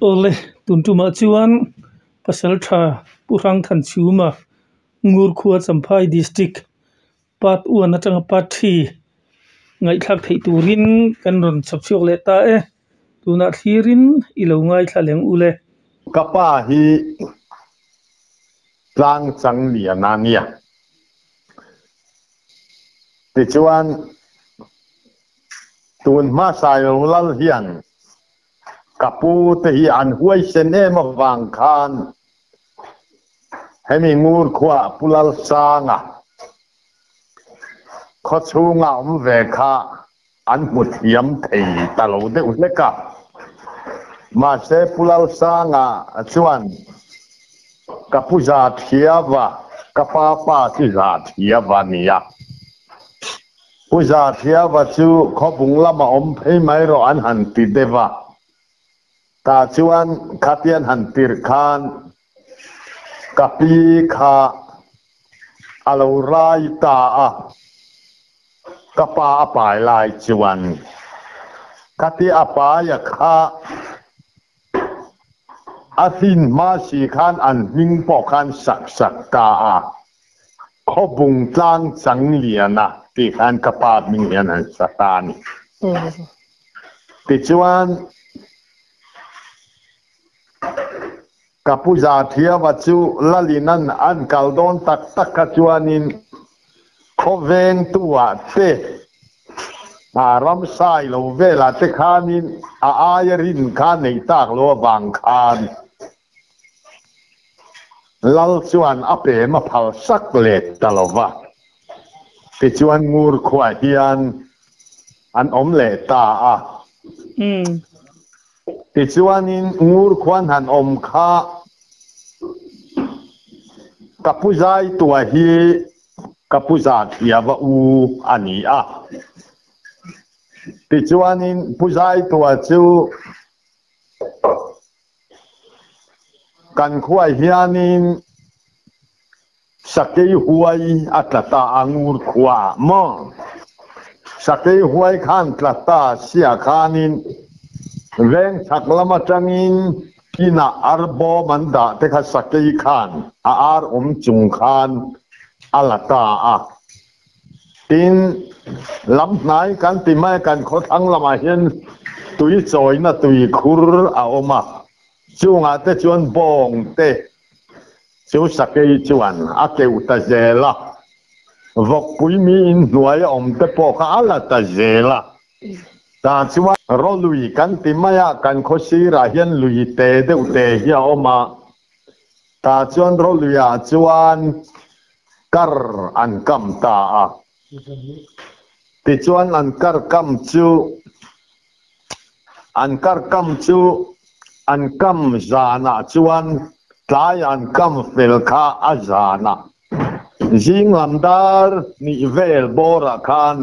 ole tuntuma chuan pasal tha purang than chuma ngur khuwa champhai district pat uan atanga pat thi ngai thak thei turin kan ron chapsiok le ta e tuna thirin ilo ngai thaleng ule kapa hi tlang chang lian ania ti chuan tun ma sai lo lal hian kapu te hi an huai sen em wang khan hemi ngur khwa pulal sanga kho chunga ve kha an mut hiam thei talo de uleka ma se pulal sanga chuan kapu za thiawa kapa pa ti za thiawa nia puza thiawa chu khobung lama om phei mai ro an han ti dewa ta chuan khatian han tir khan kapi kha alo rai ta a kapa apai lai chuan khati apa ya kha asin ma si khan an hing po khan sak sak ta a khobung tlang chang liana ti khan kapa ming hian an satani ti chuan kapuza thiawa chu lalinan an kaldon tak tak ka chuanin khoveng tua te ram sai lo vela te khanin a ayarin khan nei tak lo wang khan lal chuan ape ma phal sak le talowa ti chuan ngur khwa hian an om le ta a ti chuanin ngur khwan han om kha kapuzai tua hi kapuza thiawa u ani a ti chuanin puzai tua chu kan khwai hianin sakei huai atlata angur khwa mo sakei huai khan tlata sia khanin veng thaklama tangin kina arbo manda te kha sakei khan a ar chung khan alata a tin lam nai kan ti mai kan khot ang lama hian tui choi na tui khur a oma chunga te chuan bong te chu sakei chuan a keu ta zela vok pui mi in hnuai om te po kha ala ta zela ta chuan ro lui kan ti maya kan khosi ra hian lui te deuh te hi a oma ta chuan ro lui a chuan kar an kam ta a ti chuan an kar kam chu an kam zana chuan tlai an kam fel kha a zana jing lamdar ni vel bora khan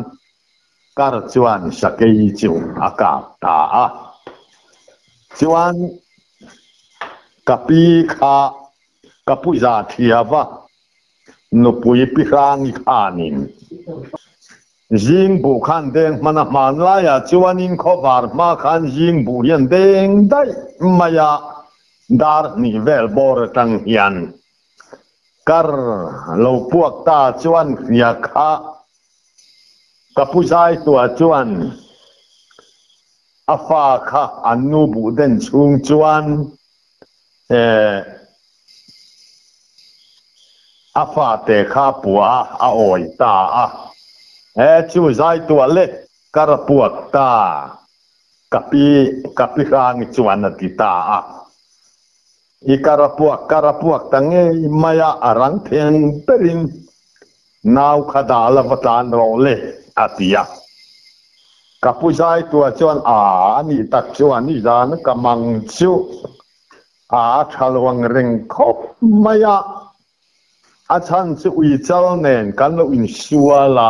kar chuan sakei chu aka ta a chuan kapi kha kapuza thiawa nupui pirang khanin jing bu khan deng mana man la ya chuanin khovar ma khan jing bu hian deng dai maya dar ni vel bor tang hian kar lo puak ta chuan ya kha kapuzai tua chuan afa kha anu bu den chung chuan afa te kha pua a oi ta a chu zai tua le kar puak ta kapi rang chuan ti ta a i karapuak tange maya arang theng perin naw khada la vatan ro le atia kapuzai tua chuan a ni tak chuan ni zan kamang chu a thalwang reng khop maya a chan chu ui chal nen kan lo in suala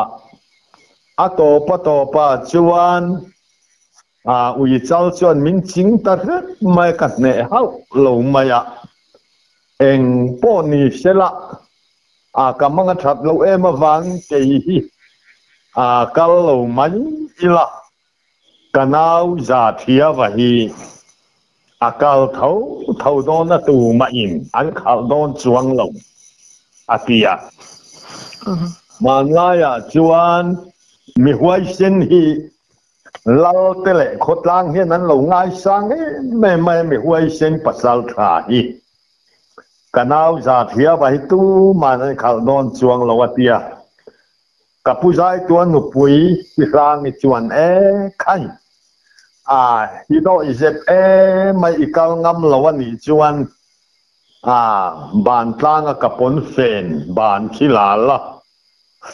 a topa chuan ui chal chuan min ching ta ret mai ka ne hau lo maya eng po ni sela kamanga that lo em awang ke hi kal lo mai ila kanau za thiawa hi akal thâu don na tu ma in an khal don chuang lo atia manlaya chuan mi huai sen hi lau te le khotlang hian an lo ngai sang me mi huai sen pasal tha hi kanau za thia ba hi tu man khal don chuang lo atia kapuzai tuan nu pui ti rang ni chuan khai hi do izep mai ikal ngam lo ani chuan ban tlang a kapon fen ban khilala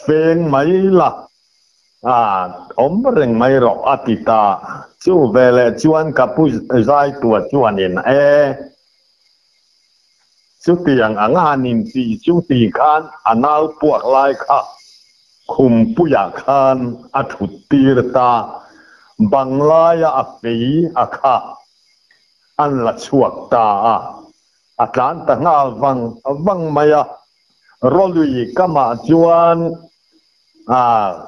fen mai la om reng mai ro atita chu vele chuan kapuzai tua chuan in chu tiang anga nin ti chu ti khan anal puak lai kha khum puya khan athut tir ta banglaya api akha an la chuak ta atlan ta ngal wang maya rolui kama chuan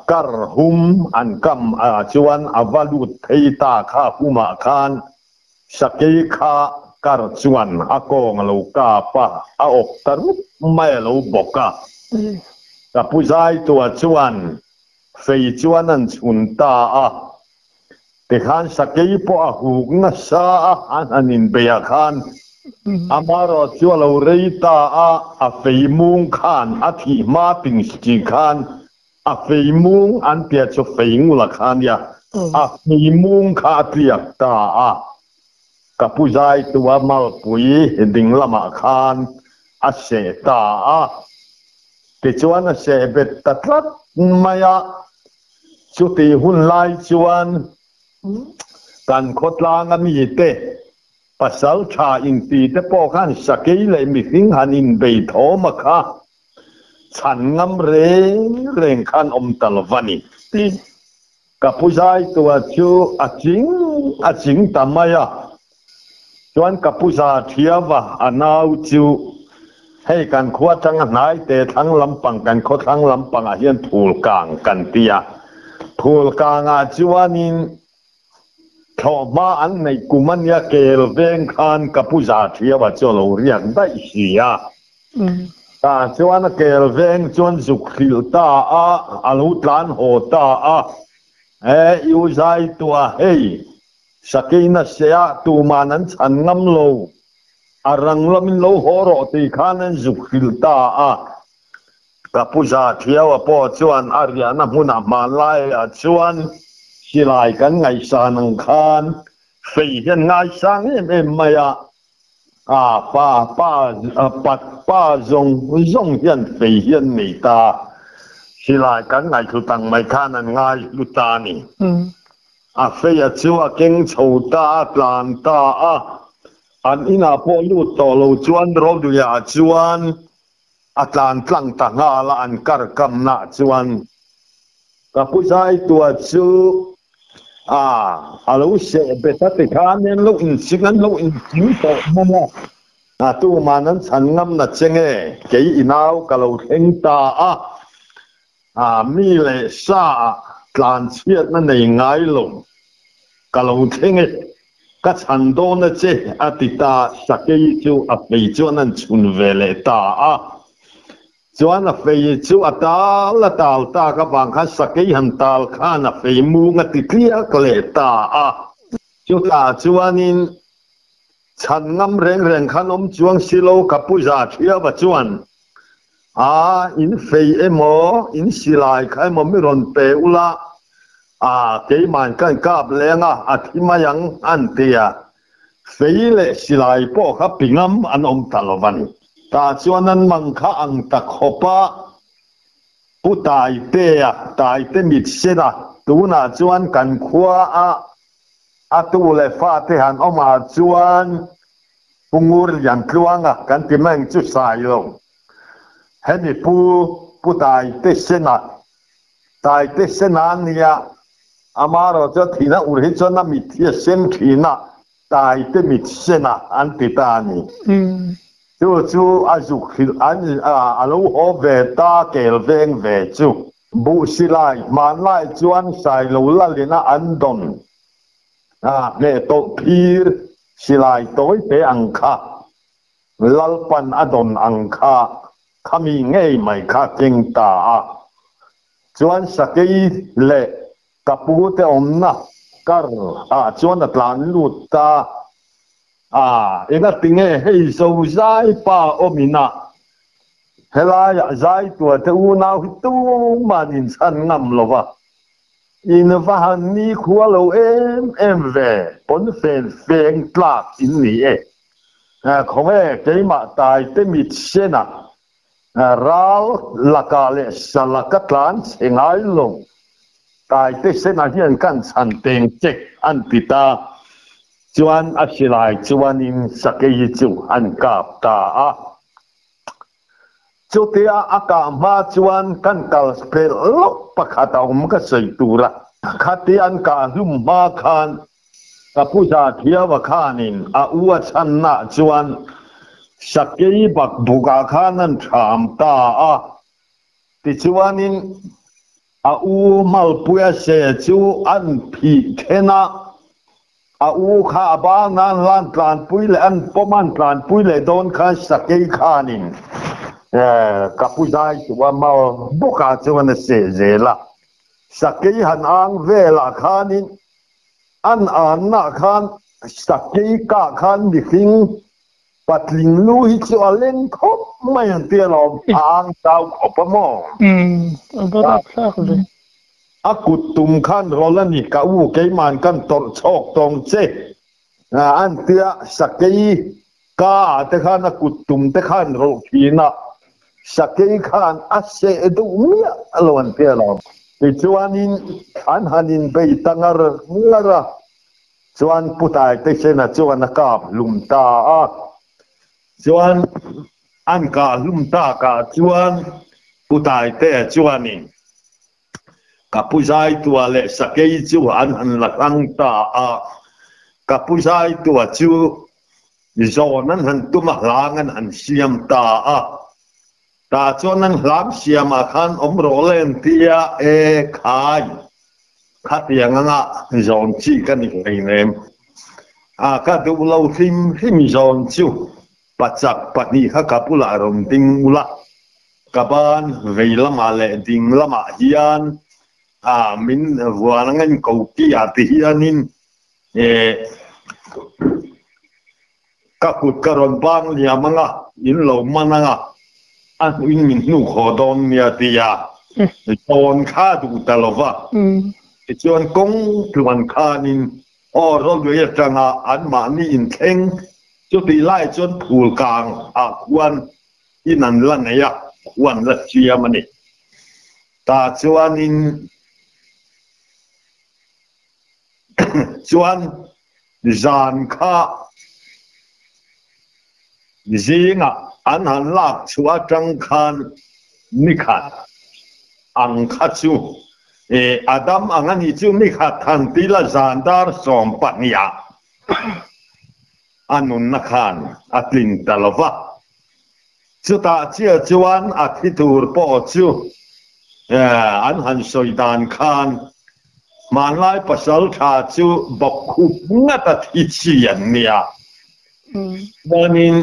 kar hum an kam chuan avalut theita kha huma khan sakei kha kar chuan akong lo ka pa a ok tarup mai lo boka kapuzai tua chuan fei chuan an chun ta te khan sakei po a huk na sa anin beya khan amaro chu lo reita a fei mung khan a thi ma ping sti khan a fei mung an pia chu fei ngula khan ya a fei mung kha tiak ta kapuzai tua mal pui ding lama khan a se ta te chuan a se bet tatlat maya chu ti hun lai chuan kan khotlang ami te pasal tha in ti te po khan sakei le mi hing hanin bei thoma kha chan ngam reng khan om talwani kapuzai tua chu aching tamaya chuan kapuza thiawa anau chu hei kan khua tang nai te thang lampang kan kho thang lampang a hian phul kang kan tia phul kang chuanin thoma an nei kumania kel veng khan kapuza thiawa cholo riak dai hia chuan kel veng chuan zuk khil ta alu tlan ho ta yu zai tua hei sakina sea tu manan chan ngam lo arang lamin lo horo ti khanan zuk khil ta kapuza thiawa po chuan ariana huna malai chuan silai kan ngai sanang khan fei hian ngai sang em maya pa zong hian fei hian nei ta silai kan ngai thu tang mai khanan ngai lu ta ni fei chu keng chho ta tlan ta an ina po lu to lo chuan ro du ya chuan atlan tlang ta nga la an kar kam na chuan kapuzai tua chu alo se beta te khanen lo in singan lo in tim to mama tu manan chan ngam na chenge kei inau kalo theng ta mi le sa tlan chiat na nei ngai lo kalo thenge ka chan do na che atita sakei chu a pei chuan an chun vele ta chuan a fei chu atal ta ka bang kha sakei han tal khan a fei mu nga ti clear kle ta chu ta chuanin chan ngam reng khan om chuang silo kapuza thia ba chuan in fei emo in silai khai mo mi ron pe ula ke man kan kap lenga athimayang an tia fei le silai po kha pingam an om talovan ta chuanan mangkha ang tak khopa putai te mit sena tuna chuan kan khua tu le fa te han oma chuan pungur yan tluanga kan timang chu sai lo heni putai te sena tai te sena nia amaro cho thina urhi chona mithia sem thina tai te mit sena antitani chu azuk khil an alo ho ve ta kel veng ve chu bu silai man lai chuan sai lo la lena an don ne to phir silai tối te ang kha lalpan adon ang kha khami ngei mai kha keng ta a chuan sakei le kapu te omna kar chuan atlan lut ta enga tinge hei so zai pa omina helaya zai tua te u nau tu manin san ngam lova in vahan ni khualo em ve pon fen feng tlak in ni khome keima tai te mit sena ral lakale salakatlan sengai long tai te sena hian kan chan teng chek an pita chuan asilai chuan in sakei chu an kap ta a chutia aka ma chuan kan kal spel lok pakhata ka sei tura khati an ka lum ma khan kapuja thiawa khanin a uwa channa chuan sakei bak buga khanan tham ta a ti chuanin a u malpuya se chu an phi thena a u kha ba nan lan tlan puile an poman tlan puile don kha sakei khanin kapuzai chuwa mal boka chuan se zela sakei han ang vela khanin an na khan sakei ka khan mi hing patling lu hi chu alen khop mai an tia lom ang tau khopamo agora khakle akutum khan rolani ka u keiman kan tor chok tong che an tia sakei ka te khan akutum te khan ro khina sakei khan ase edu mia alon tia lom ti chuanin an hanin bei tangar ngara chuan putai te sena chuan kap lumta a chuan an ka lumta ka chuan putai te chuanin kapuzai tua le sakei chu an lakang ta a kapuzai tua chu zonan han tuma langan an siam ta a ta chuan hlam siam a khan omrolen tia khai khatianga zon chi kan nei nem ka du lo him zon chu pachak pani kha kapula rom ting ula kaban veilama le ding lama hian min wanangan ko ki ati hianin kakut karon bang liamanga in lo mananga an in min nu khodon nia tia zon kha du talova chuan kong tuan khanin ro le tanga an ma ni in theng chu ti lai chuan phul kang a kwan in an la ne ya kwan la chia mani ta chuanin chuan zan kha zinga an han lak chua tang khan ni khat ang kha chu adam angani chu ni khat than tila zandar som pania anun na khan atlin talova chu ta chia chuan athitur po chu an han soidan khan manlai pasal tha chu bok khup ngata thi chian nia manin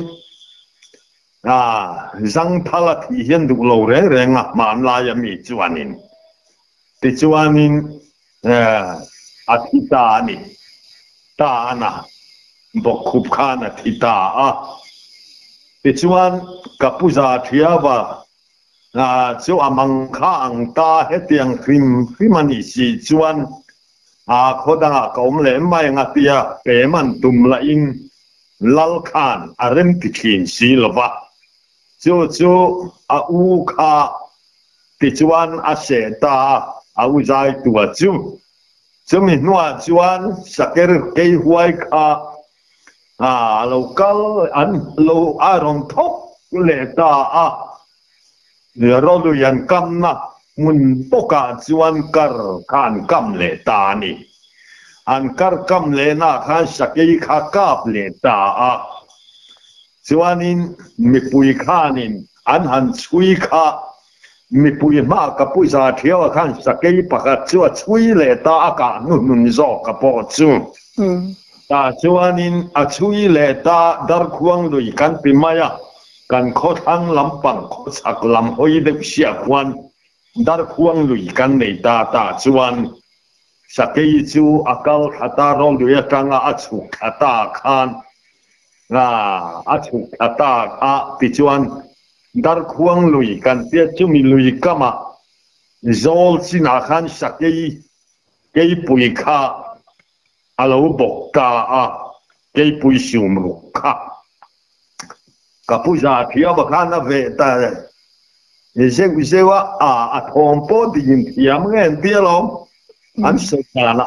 zang thala thi hian du lo re renga manlai ami chuanin ti chuanin athita ni ta na bok khup khan athita a ti chuan kapuza thiawa chu amang kha ang ta hetiang krimani si chuan khodanga kom le mai nga tia pe man tum la in lal khan arem tikhin si lova chu u kha ti chuan a se ta a u zai tua chu mi nuwa chuan saker ke huai kha local an lo aron thop le ta rolu yan kam na mun poka chuan kar khan kam le ta ni an kar kam le na khan sakei kha kap le ta chuanin mi pui khanin an han chui kha mi pui ma ka pui za thiaw khan sakei pakhat chu chui le ta ka nun zo ka po chu ta chuanin a chui le ta dar khuang lui kan pi maya kan kho thang lampang kho chak lam hoi de sia kwan dar khuang lui kan nei ta chuan sakei chu akal khata rong lui atanga achu khata khan nga achu khata a ti chuan dar khuang lui kan pia chu mi lui kama zol sina khan sakei kei pui kha alo bok ta a kei pui sium ru kha kapuja thia ba khana ve ta je wa a thom po din thiam ngen tia lo an se kana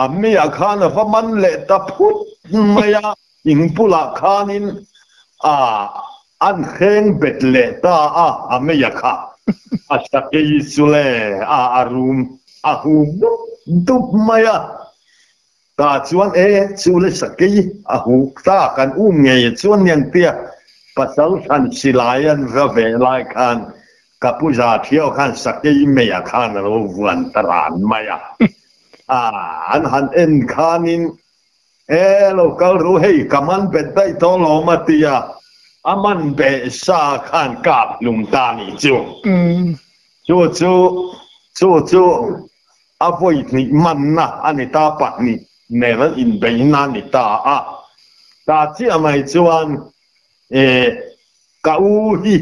a mi a khana fa man le ta phut maya ing pula khanin a an kheng bet le ta a mi ya kha a sakei sule a arum a hum dup maya ta chuan chu le sakei a hu ta kan nge chuan niang tia pasal khan silayan ra ve lai khan kapuja thiau khan sakei me ya khan ro wan taran maya an han en khanin lo kal ru hei kaman bet dai to lo matia aman be sa khan kap lum ta ni chu a voi ni man na ani ta pa ni never in be na ni ta chi mai chuan ka u hi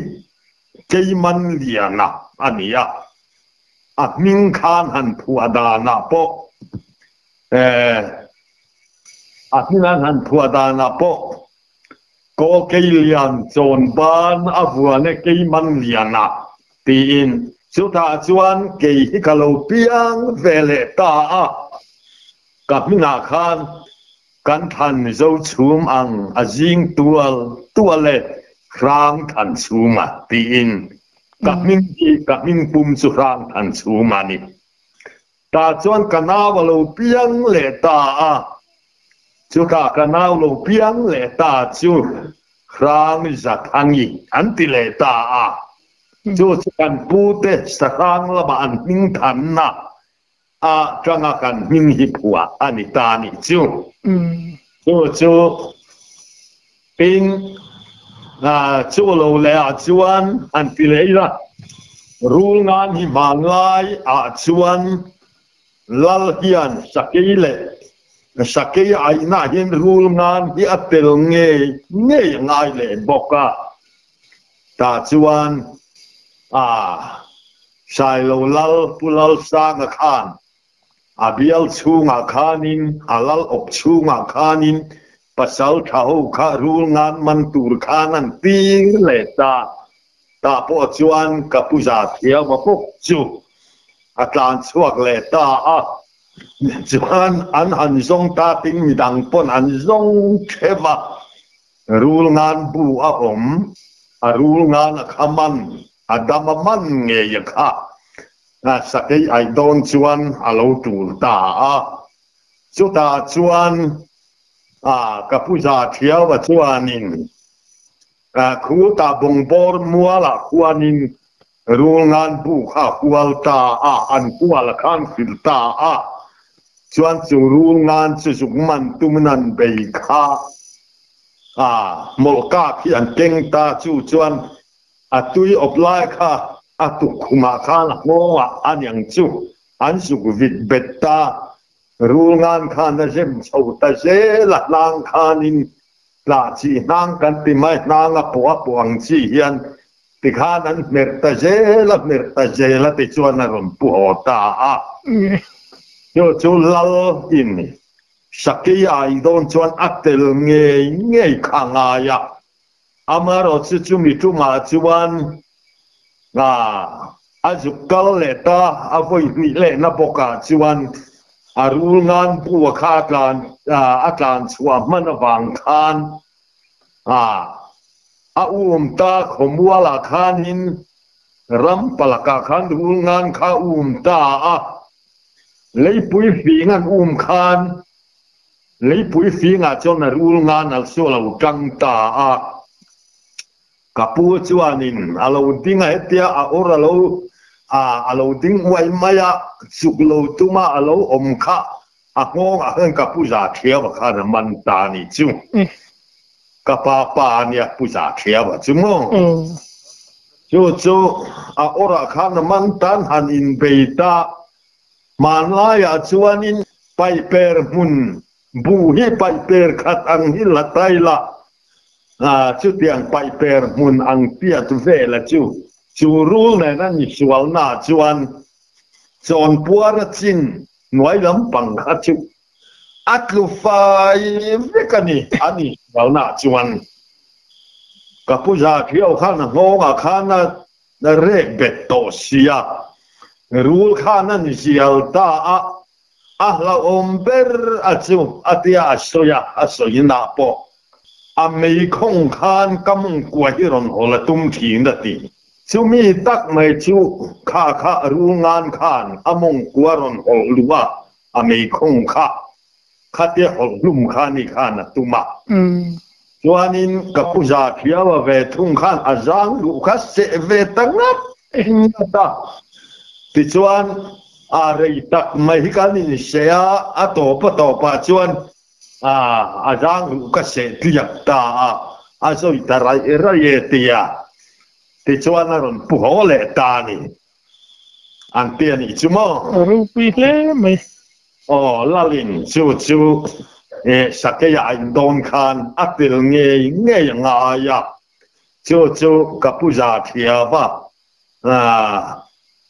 kei man liana ania a ming khan han phua da na po a ming han phua da na po ko kei lian chon ban a vua ne kei man liana tin chu ta chuan kei hi kalo piang vele ta ka minga khan kan than zo chum ang azing tuale rang than chuma tin ka min pum chu rang than chuma ni ta chuan kanawalo piang le ta chu ka kanawlo piang le ta chu rang za thangi anti le ta chu kan pu te sarang la ba an ning than na changa kan ning hi phua ani ta ni chu chu pin chu lo le chuan an ti le la rul ngan hi man lai chuan lal hian sakei ai na hin rul ngan hi atel nge ngai le boka ta chuan sai lo lal pulal sang khan abial chunga khanin alal op chunga khanin pasal thau kha rul ngan man tur khanan ting le ta po chuan kapuja thia ma pok chu atlan chuak le ta chuan an han zong ta ting midang pon an zong theva rul ngan bu om a rul ngan khaman adama man nge ya kha sakei ai don chuan alo tur ta chu ta chuan kapuja thia wa chuanin khu ta bong bor muala khuanin rul ngan bu kha kual ta an kual khan fil ta chuan chu rul ngan chu suk man tumnan bei kha molka khi an keng ta chu chuan atui oplai kha atu khuma kha la ngowa anyang chu an suk vit betta rul ngan khan na jem chau ta se la lang khanin la chi nang kan ti mai nang a puang chi hian ti khan an mer ta je la ti chuan na rom pu ta yo chu lal in sakei ai don chuan atel nge khanga ya amaro chu mi tu ma chuan azukal le ta avoi ni le na boka chuan arul ngan pu kha atlan chua man wang khan ta khomwala khanin ram palaka khan rul ngan kha ta leipui fi ngan khan leipui fi nga chon rul ngan al so lo tang ta kapu chuanin alo dinga hetia alo ding wai maya suklo tuma alo om kha ngô cả bù già theo mà khá là man ta nị chú cả pa nè bù già theo mà chú mông chú ora khá là man tan han in bê ta mà lại chú anh in bay per mun bu hi bay per khát ang hi là tay là chú tiếng bay per mun ang tia tu về là chú rule này nó như sual na chú anh chọn bùa ra chín nói lắm bằng khát chú ắt lu phải với cái này anh đi vào nã chú anh cả bữa giờ thiếu khăn là ngô khăn là rễ bệt tổ xia rule khăn là nhiều ta là ber chú tia asoya na po mấy không khăn cầm quay rồi họ là tung thiên đó đi chú mi tắc mấy chú khá rule ngan khăn mong quay rồi họ lúa mấy không khát tia họ lùm khăn đi khăn là tung mà cho nên các quốc gia kia về thung khăn giang lũ khát sẽ về tăng nắp ta thì cho anh rồi tắc mấy cái này sẽ tổ pa cho anh giang lũ khát sẽ tiệp ta rồi ta ra tia thì cho anh là bù họ lệ ta nè anh tiền này chứ mà rupi le mày la linh chú sắc cái anh đón khan til nghe ngài chú các bù già thiệt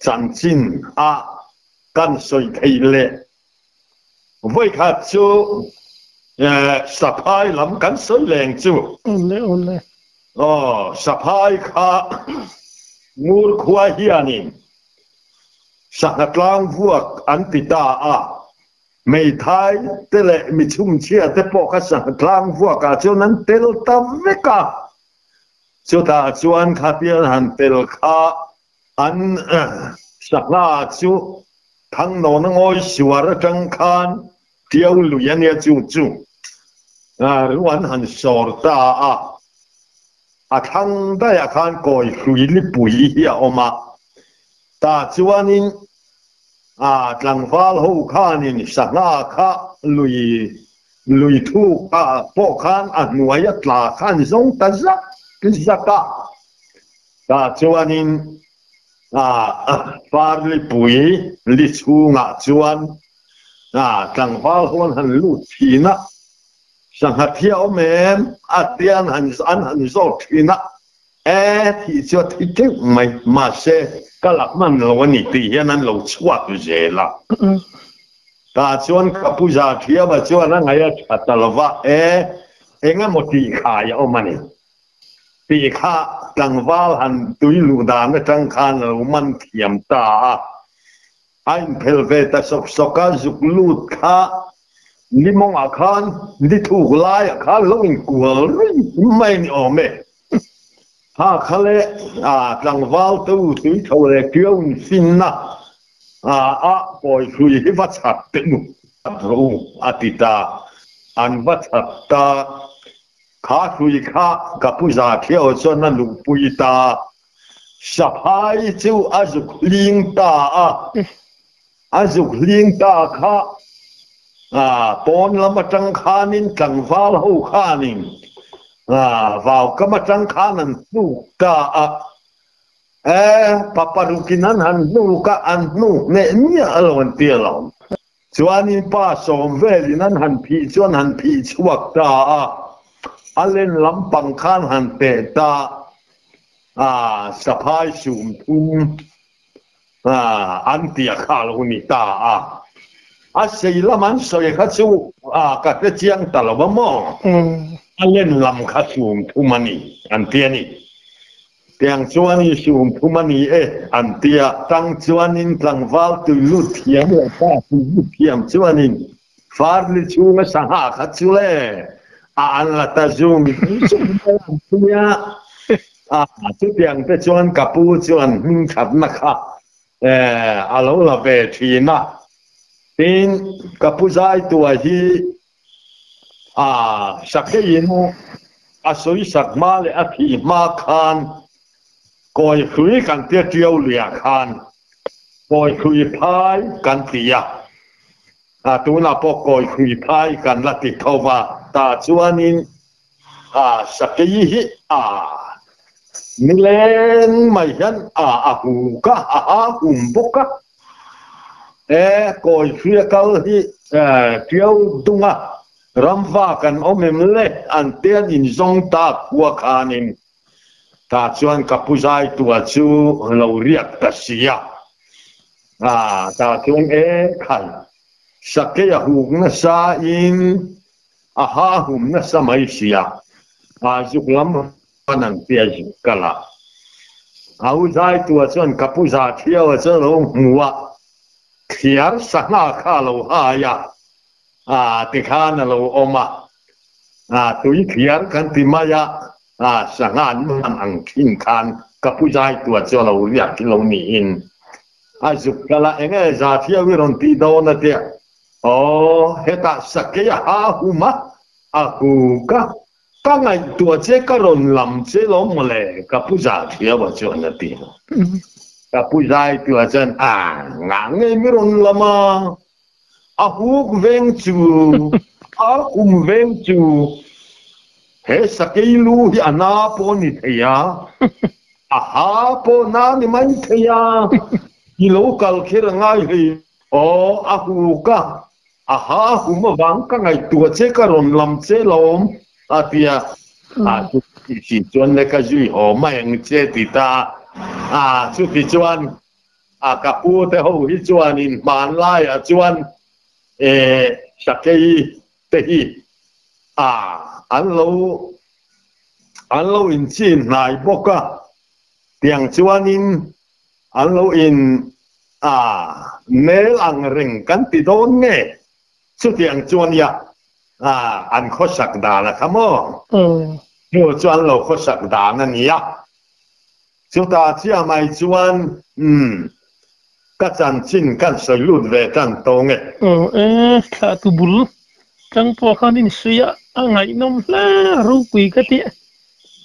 chân chính căn soi thấy lệ với các chú sắp hai lắm căn soi leng chú ole sắp hai khá ngur khoa hianin sắc lang vuộc anh ta mấy thái thế lệ mi chung chia thế bỏ cái sắc lang vuộc cả cho nên tel tâm với cả cho ta cho anh khát tiền han tel khá anh sắc na chú thằng nó ngồi xua ra trăng khan tiêu luyện nhà chú rồi anh han sor ta thằng đây khan coi khui li bùi ya oma ta cho anh tlang val ho khan in sanga kha lui thu po khan nuai atla khan zong ta zaka ta chuanin far li pui li chu nga chuan tlang val hon han lu thina sanga thiao mem atian han zo thina thì cho thì cái mày mà sẽ cái lạc man lo ni ti hian an lo chua tu je la ta chuan ka pu za thia ba chuan na ngai a talwa nga mo ti kha ya o mani ti kha tang wal han tui lu da na tang khan lo man thiam ta ein pelve ta sok ka zuk lut kha ni mong a khan ni thu lai a kha lo in kual mai ni o me khá lệ tlang val tu tui thâu lệ kiêu xin na bồi khui hi vắt chặt tự mu atita an vắt chặt ta khá khui khá kapu za theo cho nên lục bui ta sắp hai chú azuk ling ta khá pon lama trăng khanin tlang val ho khanin vào cái mặt trăng khá là nu ta paparukinan han nu ka an nu ne nia alon tia lom chuan pa som ve linan han phi chuan han phi chuak ta alen lampang khan han te ta saphai sum thum an tia khal huni ta sei laman soi kha chu ka te chiang talwa mo lên làm khát xuống thu mani anh tiền đi tiếng chuan đi xuống thu mani anh tiền tăng chuan in tăng vào từ lút thiam là ta từ lút thiam chuan in phát đi chu nó sang hạ khát chu lệ anh là ta dùng chú tiếng te chuan kapu chuan minh khát na kha alo là về thì na tin kapu zai tua hi sắc cái gì nó soi sắc ma lệ thì ma khan coi khui can tiệt tiêu lìa khan coi khui phai can tiệt tu na po koi khui phai kan la ti thova ta chuanin sakei hi nilen mai hian hu ka hum boka koi khui kal hi tiau dunga ramwa kan omem le an ten in zong ta kwa khanin ta chuan kapuzai tua chu lo riak ta sia ta chuan khai sakei hu na sa in hum na sa mai sia zuklam panang pia kala au zai tua chuan kapuza thiaw chu lo muwa khiar sanga kha lo ha ya ti kha na lo oma tui khiar kan ti maya sangan man ang thin khan kapuzai tua chu lo ria ki lo ni in zukala enge za thiaw ron ti do na te heta sakei huma aku ka ngai tua che karon lam che lo mole kapuza thiaw chu na ti kapuzai tua chen ngai mi ron lama hu veng chu veng chu he sakei lu hi ana po ni theya po na ni man theya hi local khir ngai hi hu ka hu ma wang ka ngai tua che karon lam che lom atia si chuan le ka zui ho mai ang che ti ta chu ti chuan ka pu te ho hi chuan in man lai chuan sakei te hi an lo in chin nai boka tiang chuan in an lo in nel ang ring kan ti don nge chu tiang chuan ya an khosak da la khamo chu chuan lo khosak da na ni ya chu ta chia mai chuan ka chan chin kan soi lut ve tan to nge thla tu bul chang po khanin suya ngai nom la ru pui ka ti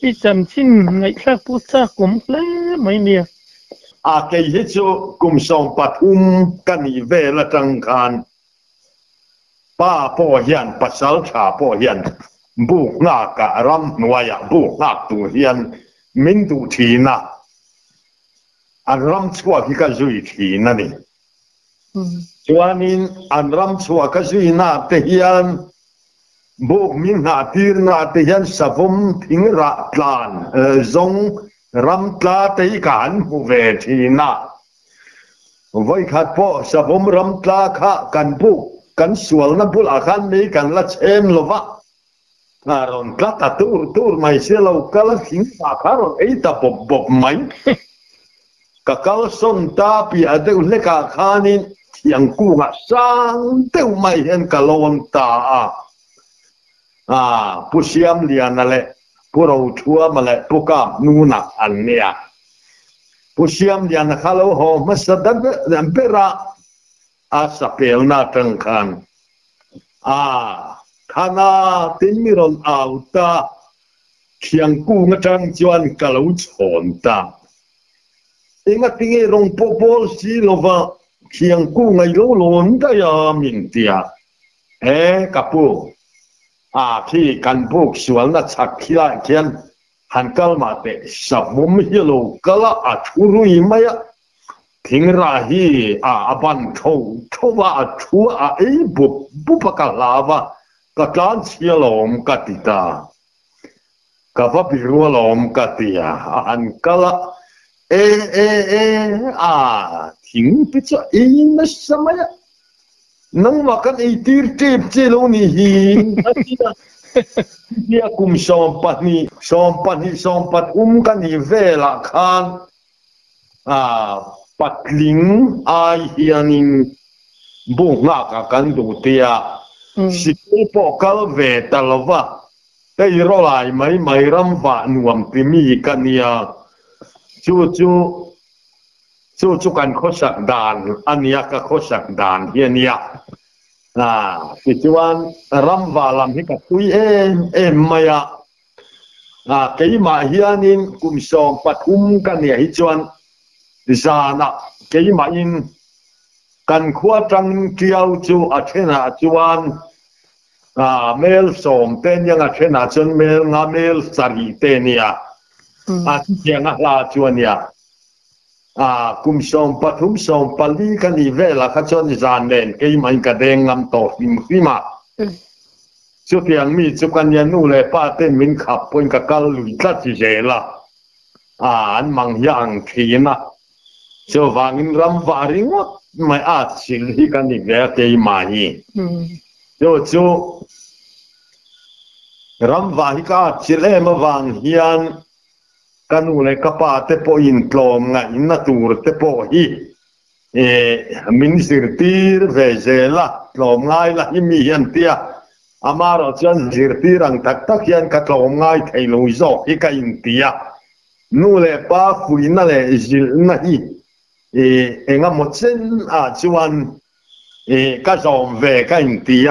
i chan chin ngai thla pu cha kum la mai nia ke hi chu kum song pathum kan ni ve la tang khan pa po hian pasal tha po hian bu nga ka ram nuaya bu nga tu hian min tu thina an ram chua hi ka zui thina ni chuanin an ram chua ka zui na te hian bu min na tir na te hian savum thing ra tlan zong ram tla te kan hu ve thina voi khat po savum ram tla kha kan bu kan sual na bul akhan ni kan la chem lova ron ka ta tur mai se lo kala thing pa kharon ei ta bob mai ka kal son ta pi ade le ka khanin thiang ku nga sang teu mai hen kalon ta pusiam lian ale puro thua male puka nuna ania pusiam lian khalo ho masadan pera sapel na tang khan khana tin miron auta thiang ku nga tang chuan kalo chon ta inga tinge rong popol si lova thiang ku ngai lo lon ta ya min tia kapu khi kan buk sual na chak khila khian han kal ma te sabum hi lo kala thurui maya thing ra hi aban thowa thu bu pa ka lava ka tlan chialom ka tita ka va pirualom ka tia an kala thing pi cha in na samaya nang makan tir tip chelo ni hi dia kum sompat kan ni vela khan patling ai hianin bu nga ka kan du tia sikul po kal ve talwa te ro lai mai ram va nuam ti mi kania chu kan khosak dan ania ka khosak dan hiania ti chuan ram va lam hi ka tui em maya keima hianin kum som pathum kan ni hi chuan zana keima in กันขวาจังเกี่ยวจูอาเชนาจวนเมลสมเต้นยังอาเชนาจนเมลงาเมลสารีเตเนียยังลาจวนเนี่ยกุมสมปฐุมสมปลีกันอีเวลาขจรจานเด่นเกี่ยมันกระเดงงำโตหิมหิมาชุดยังมีจุกันยันนู่เลยป้าเต้นมินขับปนกับกัลลุยทัดเจละอันมังยังขีนะเจ้าวังรำวาริงวไม่อาจสิลิกันอีกแล้วเกี่ยมาฮีจู่รำวาริกาสิเลมวังเฮียนกันนู่เลยกับป้าเตปอินทลมไงอินนัตูร์เตปฮีมินสิรตีร์เวเจละลมไงละฮิมีเฮียนเตียอามาเราจันสิรตีรังตักยันกัตลมไงไทยลุยโซฮิกาอินเตียนู่เลยป้าฟุยนั่นเลยจิลนะฮีงามหมดเส้นจวนก็จอมเวก็อินเตีย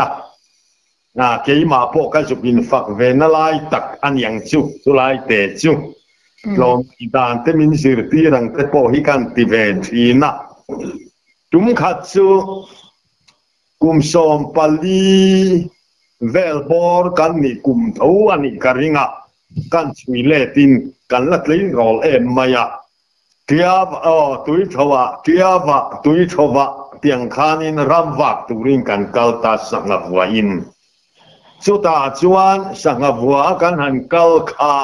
เกี่ยมาพวกก็จะเป็นฝักเวนั่นไล่ตักอันยังจูสุไลเตจูลมอีดานเตมินสิรตีรังเตปฮิกันติเวทีนะจุมขัดจูกุมสมปลีเวลบอร์กันนี่กุมทัวนี่กริงะกันช่วยเล่ตินกันละเลยรอเอ็มมายาเกียบตุยชวะเกียบตุยชวะเตียงคานินรำวักตุริงกันกัลตาสังวัวอินสุตาจวนสังวัวกันหันกัลขา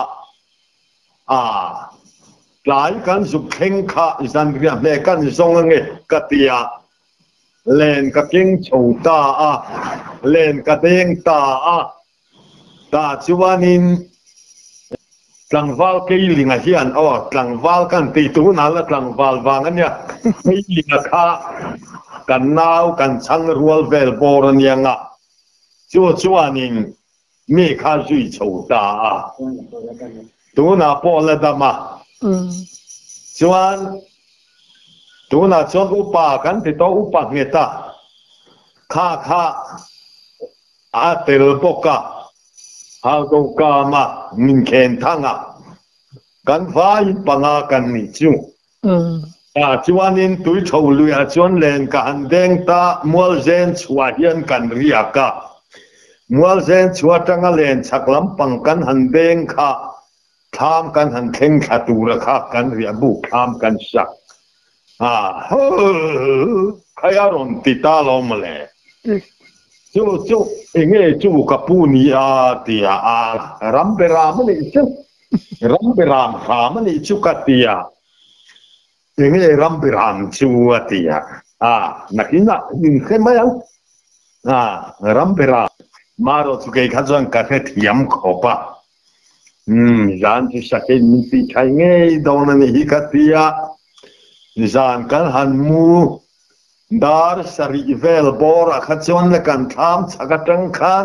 หลายกันสุขเข่งขาจันเรียบเมกันทรงเงกติยาเล่นกับเก่งโฉตาเล่นกับเด้งตาตาจวนินกลางวาลเกยลิงเฮียนกลางวาลกันตีตูนั่นละกลางวาลวางอันเนี่ยเกยลิงข้ากันนาวกันชังรัวเวลบอร์เนี่ยงะจวนินมีข้าจุยโฉตาตูน่าพอละดามาจวนตูน่าชนอุปากันติดต่ออุปาเงตาข้าเตลปกะฮาโดกามามินเคนทังกันฟ้าอินปังกันนิจูจวนนินตุยชาวลุยจวนเลนกันเดงตามัวเซนชวาเฮียนกันเรียกมัวเซนชวาจังเลนชักลำปังกันหันเดงค่ะทำกันหันเข่งขัดตูระค่ะกันเรียบุกทำกันสักใครอารมณ์ติดตาลมเลยจู่เองจู่กับปูนีตีรัมเบรามนี่จู่รัมเบรามขามันนี่จู่กัตีเองรัมเบรามจู่ตีนักอินะยิงเข้ามายังรัมเบรามมาเราสุกัยขัดจังกันเทียมขอบยันที่สักนิดที่ใช้เงยดอนนี่ฮิกัตียันกันหันมูดาร์สรีเวลบอร์ขัดจวนเล็กันทำสักจังคัน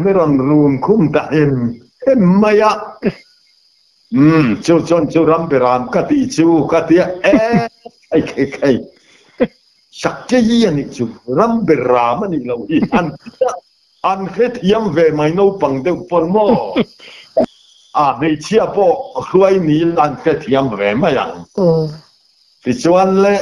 มิรันรูมคุมตาเอ็มมายะจู่รัมเบรามกัดจู่กัดไอ้สักเจียนี่จู่รัมเบรามนี่เราอันเคทียมเวไม่โนปังเดปนโมในเชียโปควยนี้อันเคทียมเวไม่ยังที่จวนเล่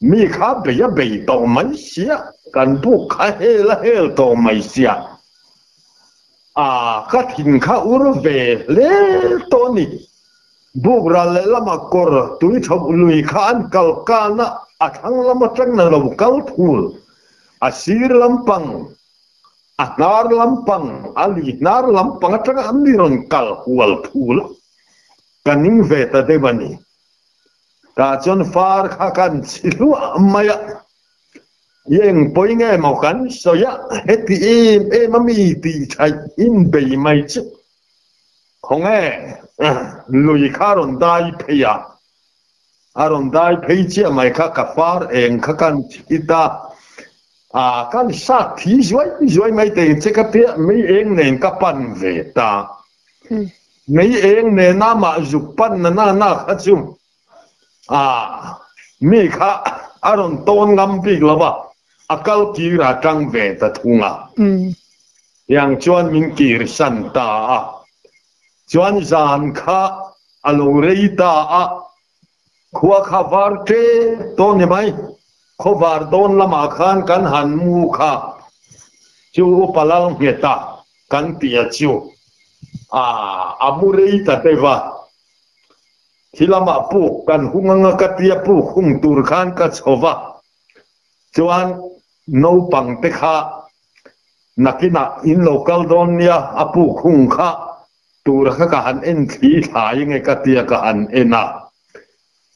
มีข้าเบียเบียต่อไม่เสียกันพวกข้าเฮลต่อไม่เสียข้าทิ้งข้าอุรเวเลตัวนี้บุกราเลละมากรตุยชอบลุยข้านกัลกานะทั้งละมาจังนั่นเรากัลทูลซีรลำปังนาร์ลำปังนาร์ลำปังจังอันนี้รันกัลหัวทูลกันนิ่งเวทเดบันีตาจนฟาร์ข้ากันสิลัวไม่ยังปอยเงี้ยมากันสอยเฮติมันมีตีใช้อินเบย์ไม่จุของลุยข้ารอนได้เพียอารอนได้เพียเชื่อไหมข้ากับฟาร์เองข้ากันอิตากันสักทีช่วยไม่เต็มเช็คเพียไม่เองเนี่ยกับปันเวตาไม่เองเนี่ยน้ามาจุปันน่าขจุมมีข้าอารมณ์ต้นงำปีกแล้วว่ากัลกีราจังเวตทุ่งอย่างชวนมิงกีรสันตาชวนจานข้าอโลเรตา ขัวข้าฟาร์เจต้นนี่ไหมข้าฟาร์ต้นละมาขันกันหันมูข้าจูปลาเมียตากันเตียจูอามูเรย์ตัดไปว่าที่ละมาปูกันหุ่งงกัดยาปูหุ่งตุรขันกัดชวะจวนโนปังเตค่ะนักนักอินโลกัลดอนเนียอาปูหุ่งค่ะตุรขันกันเอ็นที่ถ่ายยังไงกัดยากันเอ็นะ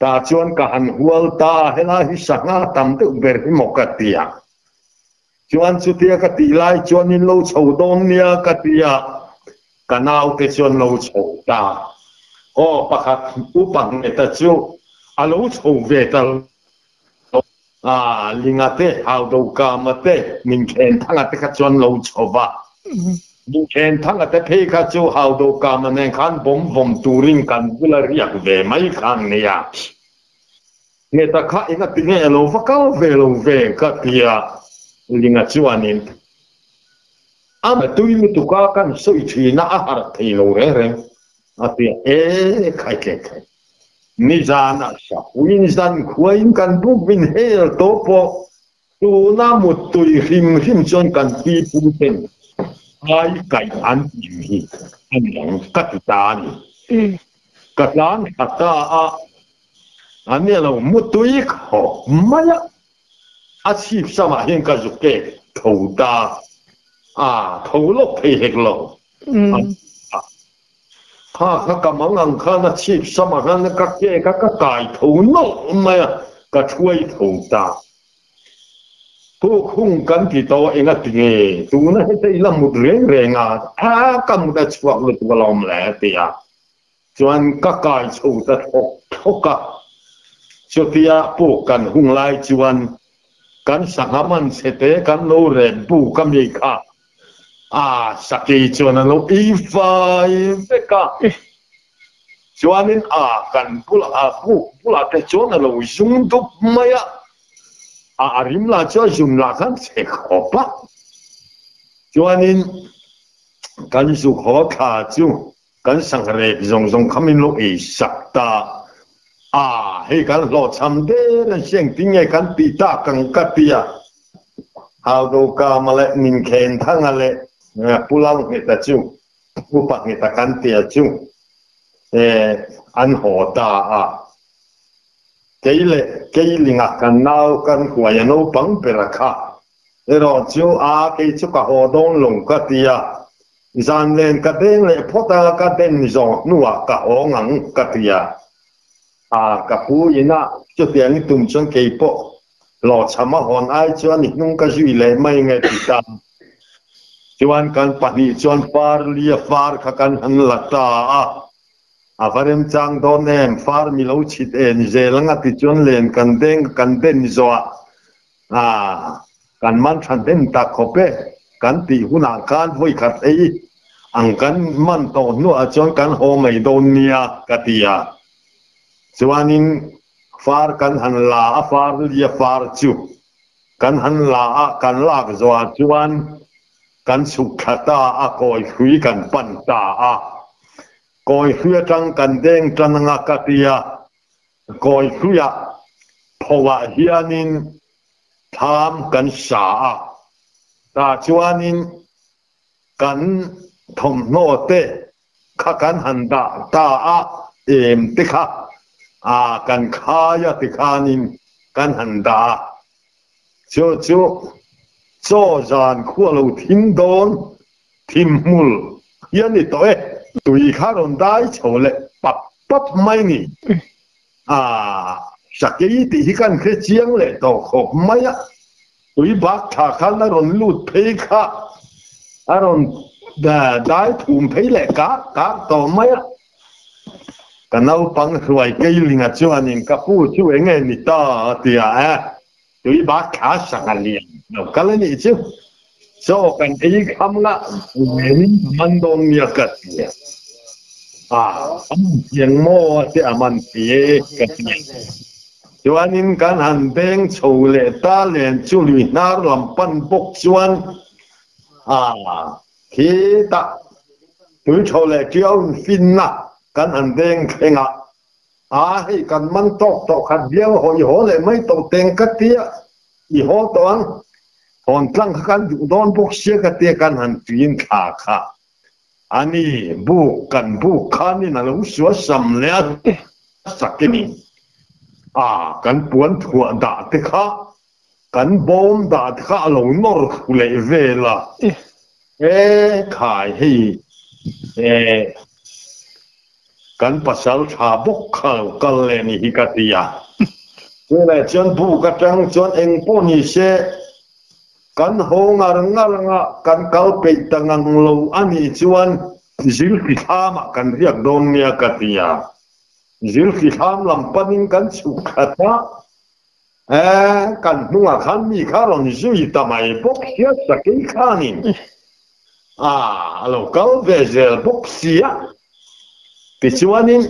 ตาจวนกันหัวตาเฮลาฮิสังอาตัมตุเบอร์ฮิโมกัดยาจวนสุดที่กัดยาไลจวนอินโลชาวดอนเนียกัดยากันเอาเตจวนโลชาวตาโอ้ปะคัดอุปังเอตจูอาลูชาวเวตลลิงาเตเอาดูกามเตมิงเคนทั้งอาเตขจวนโลชาวะมิงเคนทั้งอาเตเพขจูเอาดูกามเนขันบอมตูริงกันกุลารียกเวไม่ขันเนี่ยเนตข้าเองติเงโลฟะก้าวเวโลเวกัตยาลิงาจวนนินตุยมุตุกากันสุยทีน่าหาร์ทีโลเร่อาทิใครนิจานาชาวินจันขวายกันบุบินเฮลโตโปตูนามุตุยหิมจนกันปีปุเตนไอไก่อันมีอันยังกัตตานีกัตลานกัตตาอันนี้เรามุตุยขอมาละอาชีพสมัยกันจุกเกตทูตาทูโลกเพเหกโลข้ากำลังข้านาชีพสมัครนักเก็ก็กายถูโน่ไม่ก็ช่วยถูตาผู้คุ้งกันที่ตัวเองก็ตีตัวนั้นให้ได้ละมุดเร่งกำลังช่วยลุตัวลมแหล่ตีจวนก็กายถูตาทุกช่วยที่ผู้กันหุ่งไล่จวนกันสังหามันเสด็จกันโลเรนผู้กำลังข้าสักทีจวนนั้นเราอีไฟเด็กจวนนี้กันผู้ละแต่จวนนั้นเรายุ่งทุกไม่ริมละจวนยุ่งละกันเสกขอบะจวนนี้กันสุขขาจูกันสังเกตจงคำมินโลอีสักตาให้กันหลอดทำเดินเสียงติ้งกันปีตากันกัดยาเอาดูกามาเล่มินเคนทั้งอะไรpulang kita cu, upah kita kantia cu, an hota kailing akan nau kan kuaya no pang peraka, ero cu kay cu kahodong long katia, isan len kadeng le pota kadeng zo nuwa kaongang katia, kapu ina cu tiang tumchon kaypo, lo chama hon ay cu anik nung kasui le may ngay kita.จวนกันปนิจวนฟาร์เลียฟาร์ขักันหันลัตตาฟาร์มจังโดนฟาร์มิโลชิดเจลังติจวนเลนกันเด้งกันเด่นโซกันมันชันเด่นตาขบกันตีหุนาการไว้ขัดอังกันมันโตนัวจวนกันโฮไม่โดนเนียกติยาจวนนินฟาร์กันหันลาฟาร์เลียฟาร์จูกันหันลากันลากจวนกันสุขตาคอยคุยกันปันตาคอยคุยจังกันเด้งจันงากติยาคอยคุยเพราะว่าเฮียนินทำกันสาตาจวนินกันทมโนเตขกันหันดาตาติค่ะกันขายติขานินกันหันดาจู่โซจานขั้วเราทิ้งโดนทิมมุลยันนี่ตัวตุยข้ารอนได้โชว์เลยปั๊บไม่นี่สักยี่ตีกันแค่เชียงเลยตัวขบไม่ตุยบักถ้าขันอารมณ์ลุดเพคะอารมณ์ได้ถุงเพลกกะตัวไม่กันเอาปังสวยเกลิงจวนนินกับผู้ช่วยเงินนี่ต่อเตียตุยบักขาสังเลียเราก็เลยนี่ชิวโซกันคำละเห็นมันโดนเมียกัดเนี่ยยังโม่ที่มันเปียกัดเนี่ยจวนนินกันหันเด้งโชว์เลตาเลนจุลินาร์ลำปันปกจวนคิดตุยโชว์เลเกี่ยวฟินนะกันหันเด้งเข่ง hay kan man to khat biang ho le mai to teng ka tia I ho to ang hon tlang kan don bok sia ka tia kan han tin kha ani bu khan ni na lu suwa sam le sakini kan puan thua da te kha kan bom da te kha lo nor le vela khai hi kan pasal tha bok khal kal le ni hi ka tia le chon bu ka tang chon eng po ni se kan ho ngar kan kal pe tangang lo ani chuan zil ki thama kan riak don nia ka tia zil ki tham lam panin kan chu khata kan hunga khan mi kharon zui tamai bok sia sakai khanin alo kal vezel bok sia tichuanin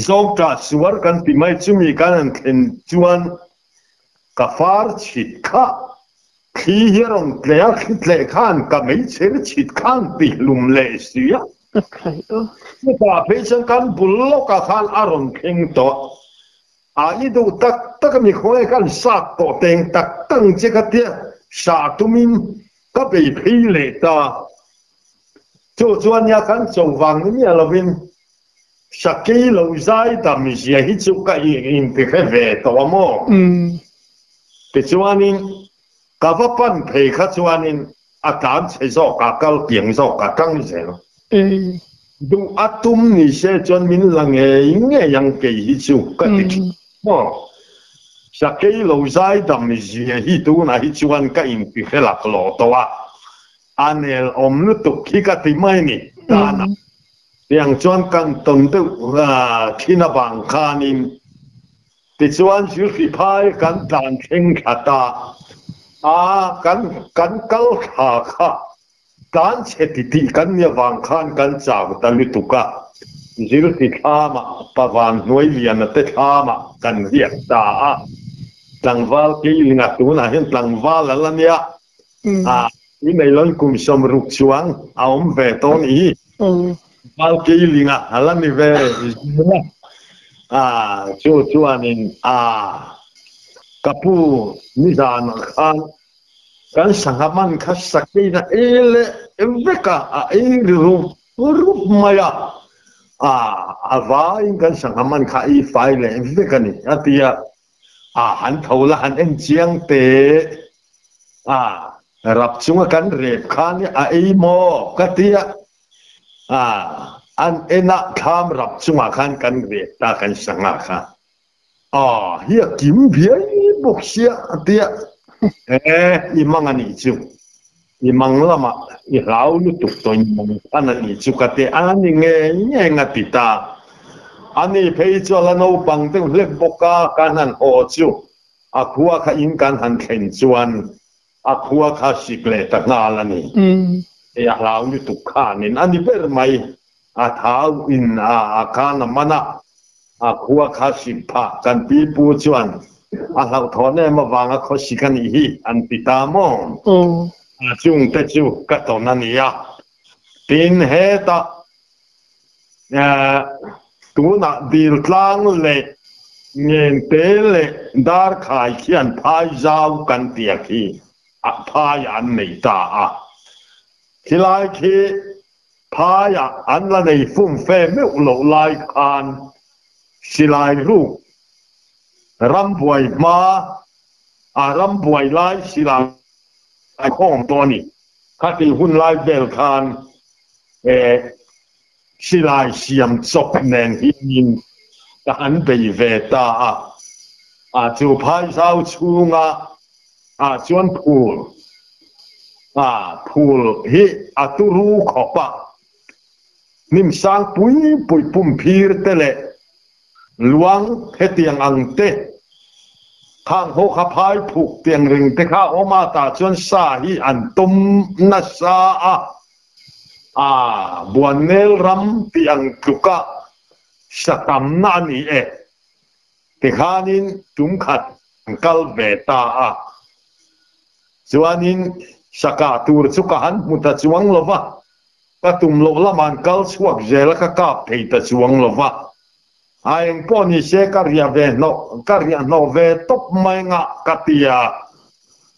zong ta suar kan pi mai chumi kan an thlen chuan kafar chit kha khi hiron tlea khitle khan ka mei cher chit khan pi lum le sia ta pechen kan bullo ka khan aron kheng to ani do tak mi khoi kan sak to teng tak tang che ka tia sa tumin ka bei phei le ta chu chuan ya kan chong wang ni alovin sakei lo zai ta mi sia hi chu ka in pe ve to mo te chuanin ka va pan phei kha chuanin a tan che zo ka kal piang zo ka tang se lo du atum ni se chon min lang nge yang ke hi chu ka ti mo sakei lo zai ta mi sia hi tu na hi chuan ka in pe la lo to wa anel om nu tu ki ka ti mai ni ta na yang chuan kan ton tu khi na bang khanin ti chuan zil khi phai kan dan theng khata kan kal kha kan che ti kan nia wang khan kan chaw ta lu tu ka zil khi khama pawan noi lian te khama kan riak ta tlangwal ki linga tu na hen tlangwal la nia ni nei lon kum som ruk chuang aom ve ton I Mal kilinga halan ni ve chu anin kapu ni dan khan kan sangaman khasakina ele veka ru maya avai kan sangaman kha I faile veka ni atia han thola han en chiang te rap chunga kan rep khan ai mo katia an ena kham rap chunga khan kan re ta kan sanga kha hiya kim bia bok sia atia imang ani chu imang lama I lau lu tuk to imang anani chu ka te ani nge ngatita ani phei chu la no pang te lek boka kanan o chu akhuwa kha in kan han khen chuan akhuwa kha sikle ta ngalani ya lau ni tu khanin ani ber mai thau in kana mana akhuwa kha sipha kan pi pu chuan lau thone ma wanga kho sikan hi an pita mo chung te chu ka to na ni ya tin he ta tu na dil tlang le ngen te le dar khai khian phai zau kan tia khi phai an nei ta khi lai khi phai an la nei phum fe me lo lai khan si lai ru ram buai ma ram buai lai si lai khom to ni kha ti hun lai bel khan si lai siam chok nen hi nin ta an be ve ta chu phai zau chunga chuan phul hi aturu khopa nim sang pui pum phir tele luang hetiang angte khang ho kha phai phuk tiang ring te kha oma ta chuan sa hi an tum na sa buanel ram tiang tuka satam na ni te khanin tum khat kal beta chuanin saka tur chu ka han muta chuang lova ka tum lo la man kal chuak zel ka kap thei ta chuang lova anh poni se karya no ve top mai nga katia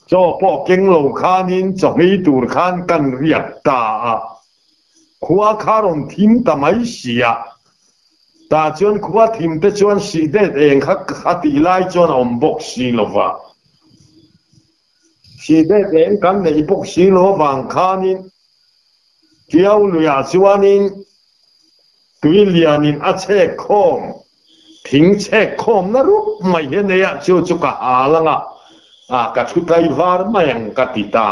cho po keng lo khanin cho mi tur khan kan riat ta khua kharon thim tamai sia ta chuan khua thim te chuan si de eng khati lai chuan om bok si lova si de eng kan nei bok si lo wang khanin kiau luya chuanin tui lianin a che khom thing che khom na rup mai he ne ya chu chu ka alanga ka thu tai var mayang ka ti ta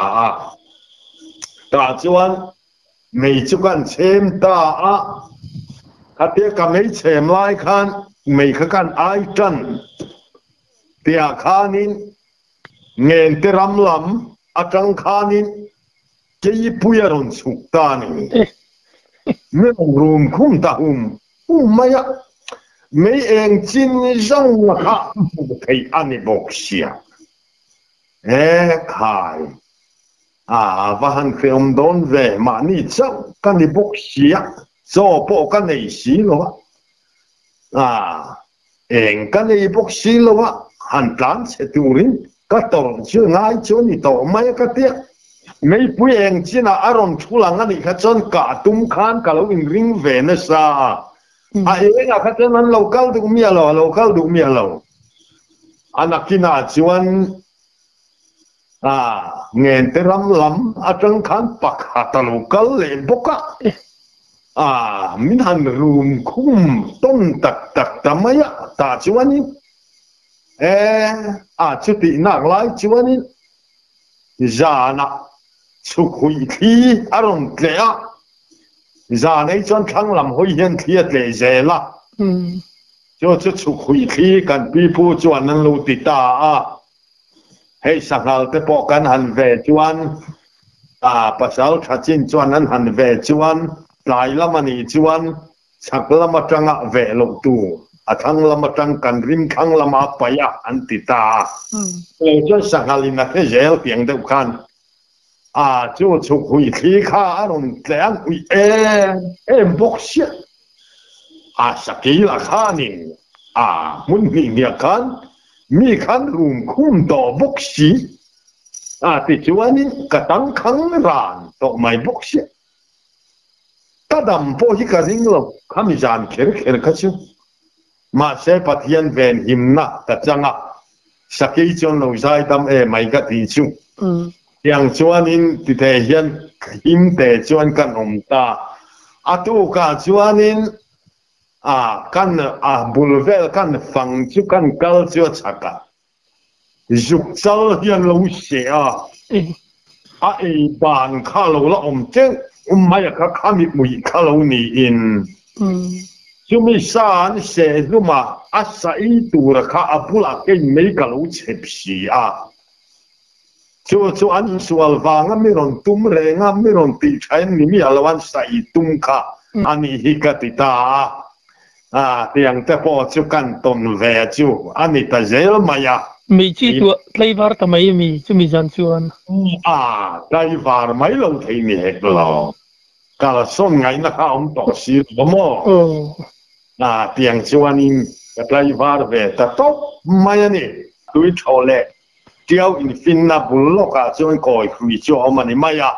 ta chuan mei chu kan chem ta khatia ka mei chem lai khan mei kha kan ai tan tia khanin ngen te ram lam atang khanin ke puya ron suk ta ni me room khum ta maya mấy em chín rong là khác thấy anh ấy bốc xia khai và hắn phải ông đón về mà ni chắc cái này bốc xia cho bộ cái này xí lo em cái này bốc xí lo hắn plan sẽ tu rin cái tổ chưa ngay chỗ ni tổ mấy cái tiết mấy bữa em chín là aron thu lang anh ấy cái chân cả tum khan cả lâu in ring về nữa sao nga khát nan local du mia lo anakina chuan ngen te ram lam atang khan pakha local le boka min han room khum ton tak tamaya ta chuani chuti nak lai chuani jana chukhui thi aron tlea giờ này chọn thăng làm hội hiện thiệt lệ dễ la cho chụp hủy khí cần pi phu chọn năng lưu tị ta hay sáng hal te bỏ cần hành về chọn pasal thachin chọn năng hành về chọn lại lắm anh chọn chắc lắm trăng về lục tu thăng lắm trăng cần rim thăng lắm phải anh tị ta cho sáng hal in cái dễ tiếng đâu kan cho chụp hủy khí khá rồi lẽ hủy em bốc xịt sắc kỹ là khá nín muốn mình khán mi khán rùm khum tổ bốc xịt thì chú anh cái tăng kháng ràn tổ mày bốc xịt ta đầm bố hi cái rinh lộc khám dàn khéo cái chứ mà sẽ phát hiện về hiểm nặng ta chẳng sắc kỹ cho lâu dài đâm mày cái gì chứ yang chuanin ti the hian him te chuan kan ta atu ka chuanin kan bulvel kan fang chu kan kal chu chaka juk chal hian lo se ban kha lo la cheng mai ka khami mui kha lo ni in chumi san se zuma asai tur kha apula ke mei ka lo chep si chú anh sual vàng mi ron tum re nga mi ron ti chain ni mi alwan sai tum kha ani hikati ta tiang te po chu kan ton ve chu ani ta zel maya mi chi tu tlai var ta mai mi chu mi jan chuan tlai var mai lo thei ni hek lo kala son ngai na kha to si mo tiang chuan in tlai var ve ta top mai ani tui thole tiêu in fin na bul lo ka chuan koi khui cho mani maya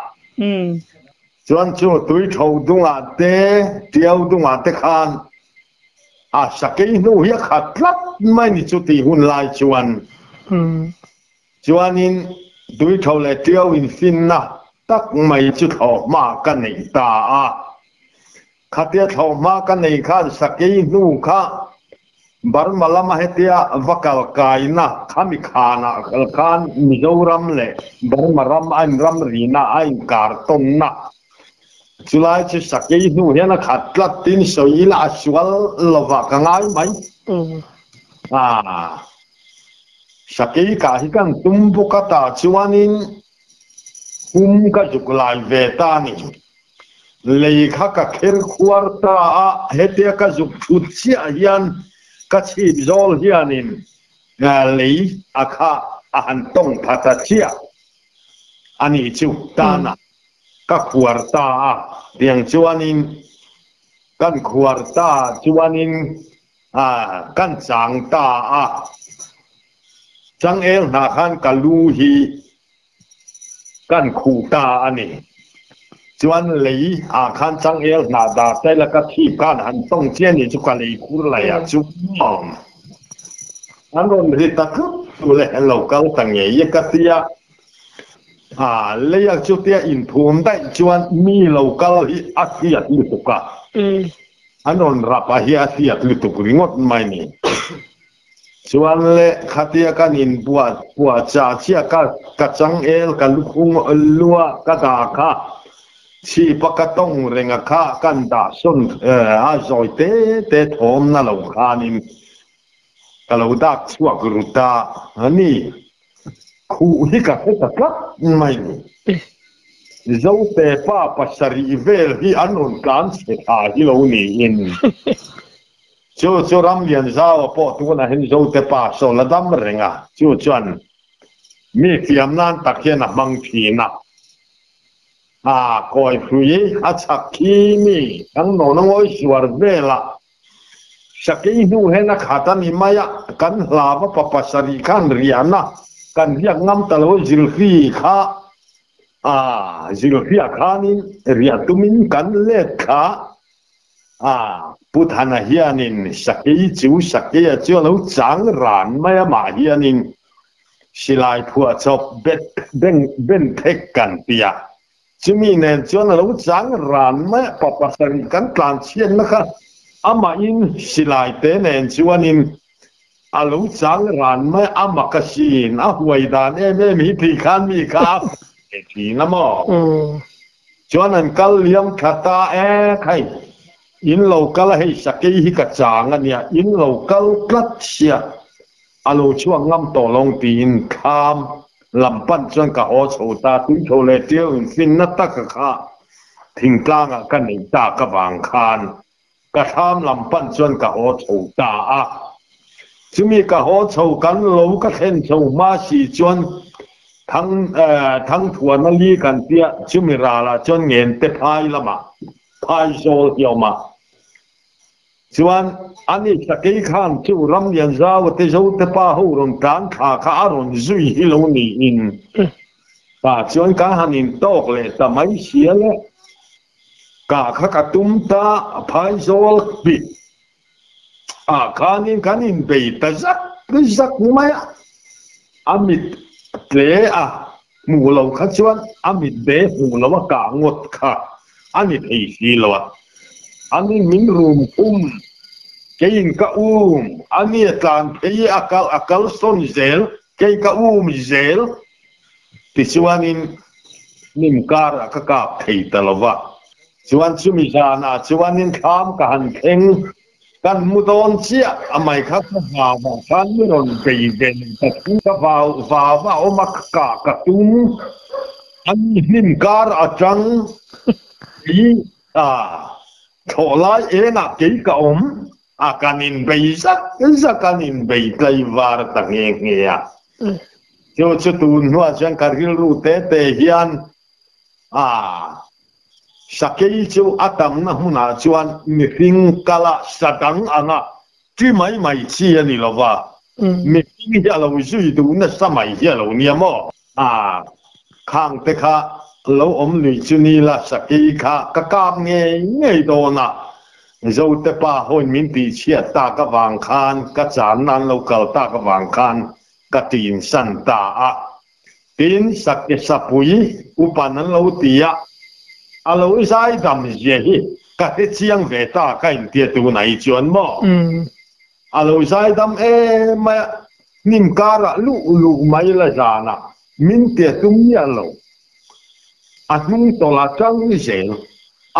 chuan chu tui thau dunga te tiêu dunga te khan sakei nu hi khat lat mai ni chu ti hun lai chuan chuan in tui thau le tiêu in fin na tak mai chu thaw ma kan nei ta khatia thaw ma kan nei khan sakei nu kha bar malama hetia vakal kaina khami khana khan mizoram le bar maram an ram rina ain karton na chulai chi sakei nu hiana khatlat tin soila aswal lova kangai mai sakei ka hi kan tumbu kata chuanin ka juklai ve ta ni lei kha ka kher khuar ta hetia ka juk thut chia hian ka chip zol hianin lei akha han tong phata chia ani chu tana ka khuarta tiang chuanin kan khuarta chuanin kan chang ta chang el na khan kalu hi kan khu ta ani chuan lei khan chang el na da te la ka thi kan han tong chen ni chu ka lei khur la ya chu an ron ri ta ku tu le lo kal tang ye ka tia le ya chu tia in thum dai chuan mi lo kal hi a hiat lu tu ka an ron ra pa hi a hiat lu tu ringot mai ni chuan le khatia kan in bua cha chia ka chang el ka lu khung lua ka da kha chi pakatong renga kha kan da son a zoi te thom na lo khanin ka lo dak chuak ruta ani khu hi ka ta ka mai ni zo te pa pasari vel hi anon kan se tha hi lo ni in chu ram lian zao po tu na hin zo te pa so la dam renga chu chuan mi fiam nan tak hian a mang phi na koi hui a chak khi mi ang no na ngoi suar vela sakai nu hena khata ni maya kan lava papasari kan riana kan riak ngam talo zilfi kha zilfi khanin riatumin kan let kha puthana hianin sakai chu sakai chu lo chang ran maya ma hianin silai phua chop ben thek kan pia chumi nen chuan lo chang ran ma papasari kan tlan chien na kha ama in silai te nen chuanin alo chang ran ma ama ka sin a huai dan em hi thi khan mi kha thi na mo chuan an kal liam khata khai in lo kal hei sakai hi ka chang ania in lo kal klat sia alo chuang ngam to long tin kham lampan chuan ka ho chho ta tui tho le tiu in fin na ta ka kha thing tlang ka nei ta ka wang khan ka tham lampan chuan ka ho chho ta chumi ka ho chho kan lo ka khen chho ma si chuan thang thuan na li kan tia chumi ra la chuan ngen te phai lama phai zol hioma chuan ani sakai khan chu ram lian zaw te zo te pa ho ron kan kha ron zui hi lo ni in chuan ka hanin tok le ta mai sia le kha ka tum ta phai zol pi kanin be ta zak mai amit tle mu lo kha chuan amit be mu lo ka ngot kha ani thei hi lo ani min rum kein ka ani tlan phei akal son zel kei ka zel ti chuanin nim kar ka thei talawa chuan chumi jana chuanin kham ka han kheng kan mudon chia amai kha ha khan mi ron pei den ta ka va omak ka tum ani nim kar atang hi tholai ena kei ka kanin bei kanin bei kai var ta nge ya chu tun hua chang karil ru te hian sakai chu atam na huna chuan mi hing kala sadang anga chi mai chi ani lova mi hing ya lo zui tu na samai ya lo ni mo khang te kha lo lui chu ni la sakai kha ka kap nge do na zo te pa hon min ti chia ta ka wang khan ka chan nan lo kal ta ka wang khan ka tin san ta tin sak ke sapui upanan lo tia alo sai dam je hi ka te chiang ve ta ka in tia tu nai chuan mo alo sai dam ma nim kara lu mai la jana min tia tum ya lo atung to la chang ni zel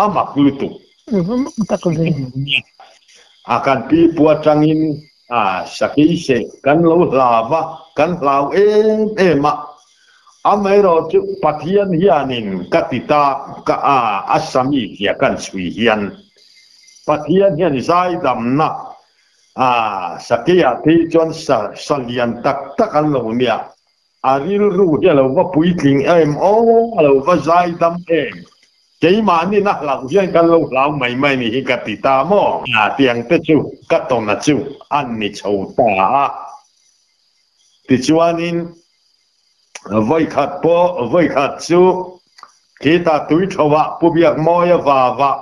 amak lu tu akan pi puat changin sakai se kan lo lava kan lau ma amero chu pathian hianin katita ka asami hia kan sui hian pathian hian zai dam na sakai a thi chon salian tak an lo nia aril ru hi lo va pui tling lo va zai dam cái mà ni na lòng riêng cái lâu lâu mày mày ni cái tì ta mò tiếng tết chú cái tông là chú ăn ni chầu ta thì chú anh in với khát chú khi ta túi thầu vạ bố biết môi và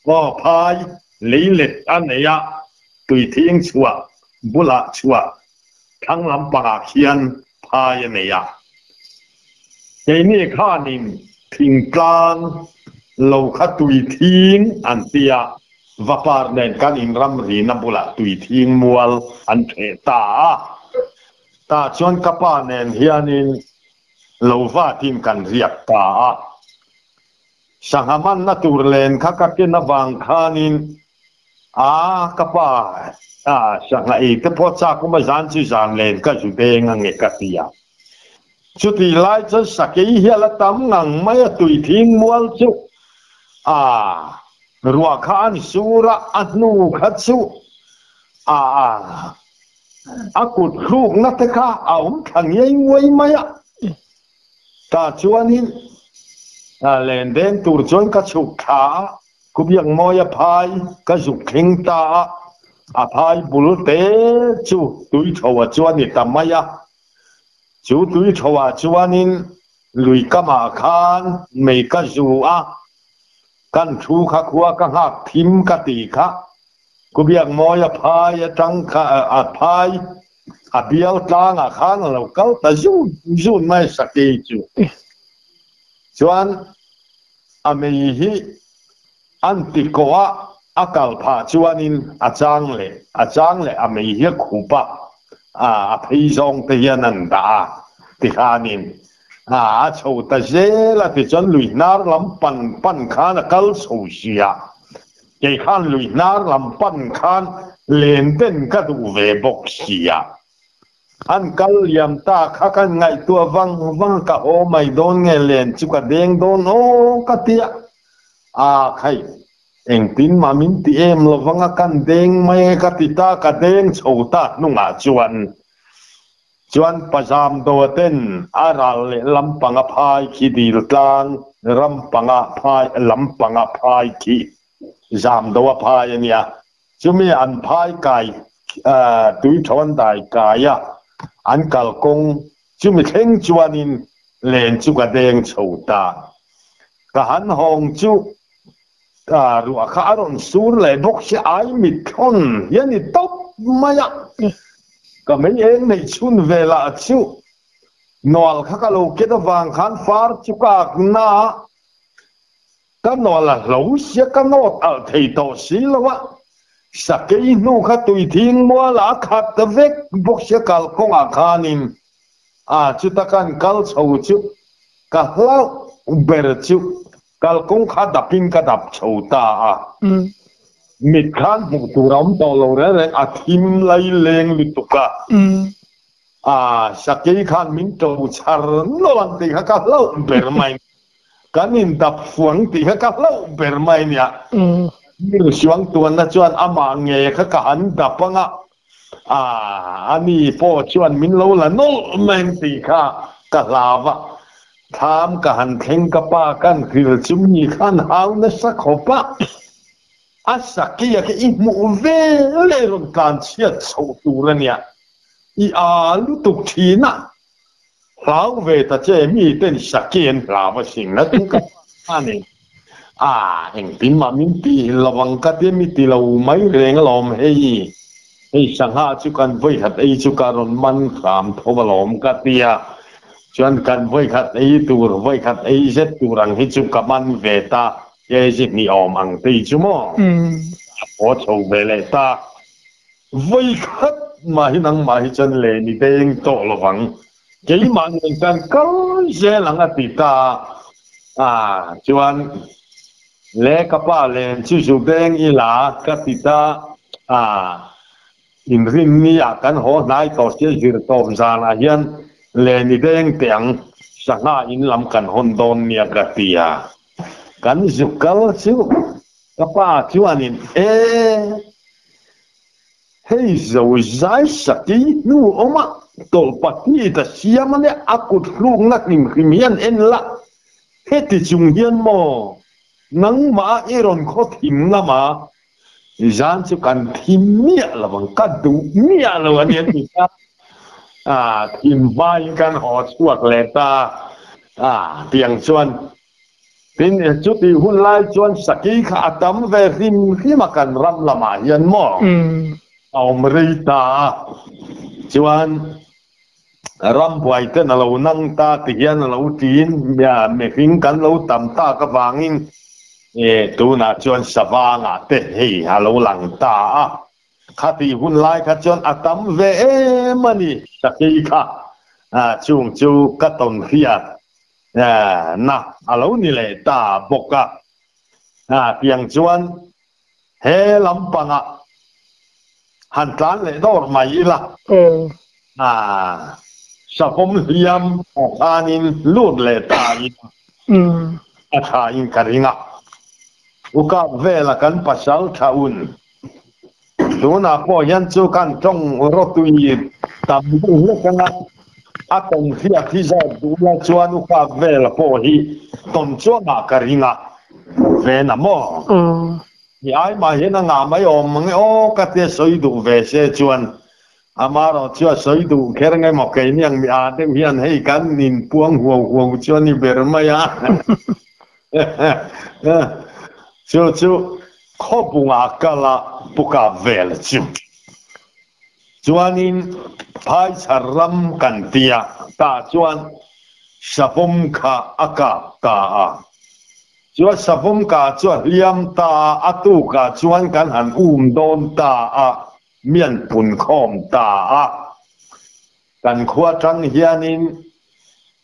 mò phai lý lịch anh này à tùy thiên chùa bố lạ chùa thằng làm bà khiên phai này à cái này khá nín thình plan lâu khát tùy thiên anh tia và par nên cái in ram ri na bố lạ tùy thiên mual anh thể ta chọn các bạn nên hiện in lâu va tim cần riết ta sang haman na tur len khắc cái na vàng khanin các bạn sang lại cái pot sa cũng mà dán chữ dán lên cái chủ đề ngang nghe cái gì chú thì lại cho sắc cái hiện là tấm ngang mấy tùy thiên mual chú ruột khan sura anu khát chú akut khúc na te kha ông thằng ấy quay mấy ta chuan hin lên đến tur chuan ka chuk kha ku biang moi phai ka dục khing ta phai bul te chu tui thowa chuan ni tamaya chu tui thowa chuan in lui kama khan mei ka zu kan thu kha khua ka hak thim ka ti kha ku biang moi phai tang kha phai bial tang khan lo kal ta zu mai sakei chu chuan mei hi antikoa akal pha chuanin achang le mei hi khupa phei zong te hian an da ti khanin chho ta zela ti chon lui nar lam pan khan kal so sia cái khan lui nar lam pan khan len den ka du ve bok sia an kal yam ta kha kan ngai tua wang ka o mai don nge len chu ka deng don o ka tia khai eng tin ma min ti em lo wanga kan deng mai ka ti ta ka deng chho ta nunga chuan pajam do ten aral le lampanga phai ki dil tlang rampanga phai lampanga phai ki jam do phai ania chumi an phai kai tui thon dai kaya an kal kong chumi theng chuanin len chu ka deng chho ta ka han hong chu ruwa kha aron sur le bok si ai mit thon yani top maya ka mấy em này chun về là chu nol kha ka lo ke da wang khan far chu ka na ka nol la lo sia ka not al thei to si lo wa sa ke nu kha tui thing mo la khat ta vek bok sia kal kong khanin chu ta kan kal chho chu ka hlau ber chu kal kong kha dapin ka dap chho ta mít khan một tủ rắm to lâu đấy thim lấy lên lụt tuka sắc cái khan mình trâu char nó làm thì khá lâu bể mai cái nhìn đập phẳng thì khá lâu bể mai nhá như xuống tuần là chuan ama nghe khá hắn đập ngã anh đi po chuan mình lâu là nó men thì khá lava tham cả hắn khen cả pa kan khil chum ni khan hao nó sắc khopa sakia cái in mu ve le ron kan chia chou tu ra nia lu tuk thi na lao về ta che mi ten sakien la va sing na tu ka ani en tin ma min ti lawang ka te mi ti lo mai reng lom hei sang ha chu kan voi hat ei chu ka ron man kham tho ba lom ka tia chuan kan voi khat ei tur voi khat ei zet turang hi chu ka man ve ta ye zit ni om ang ti chu mo o chou ve le ta voi khat ma hi nang ma hi chan le ni deng to lo wang cái mà người kan kal je lang a ti ta chuan le ka pa len chu chu deng i la ka ti ta in rin ni kan ho nai to se jir to zan a hian le ni deng tiang sanga in lam kan hon don nia ka ti kan zu kal chu ka pa chuan in hei zo zai saki nu oma tol pati ta siamane akut lung nak nim khimian en la heti chung hian mo nang ma iron kho thim lama zan chu kan thim mia lawang ka du mia lawan ya ti thim vai kan ho chuak le ta tiang chuan tin chu ti hun lai chuan saki kha atam ve rim kan ram lama hian mo om ri ta chuan ram buai te na lo nang ta ti hian lo tin ya me hing kan lo tam ta ka wangin tu na chuan sawanga te hei halo lang ta kha ti hun lai kha chuan atam ve mani saki kha chung chu ka ton hiat na alo ni le ta boka piang chuan he lampanga han tlan le dor mai la sapom hiam anin lut le ta in karinga uka vela kan pasal thaun tuna po yan chu kan tong rotui tam le kana atong hia thi za du la chuan uka vela po hi ton chuanga karinga ve na mo ni ai ma hian nga mai om nge o ka te soi du ve se chuan amaro chua soi du kher ngai mo ke niang mi a te hian hei kan nin puang huo chuan ni ber ma ya chu kho bunga kala puka vel chu chuanin phai charam kan tia ta chuan sapom kha aka ta chua sapom ka chua liam ta atu ka chuan kan han don ta mian pun khom ta kan khua tang hianin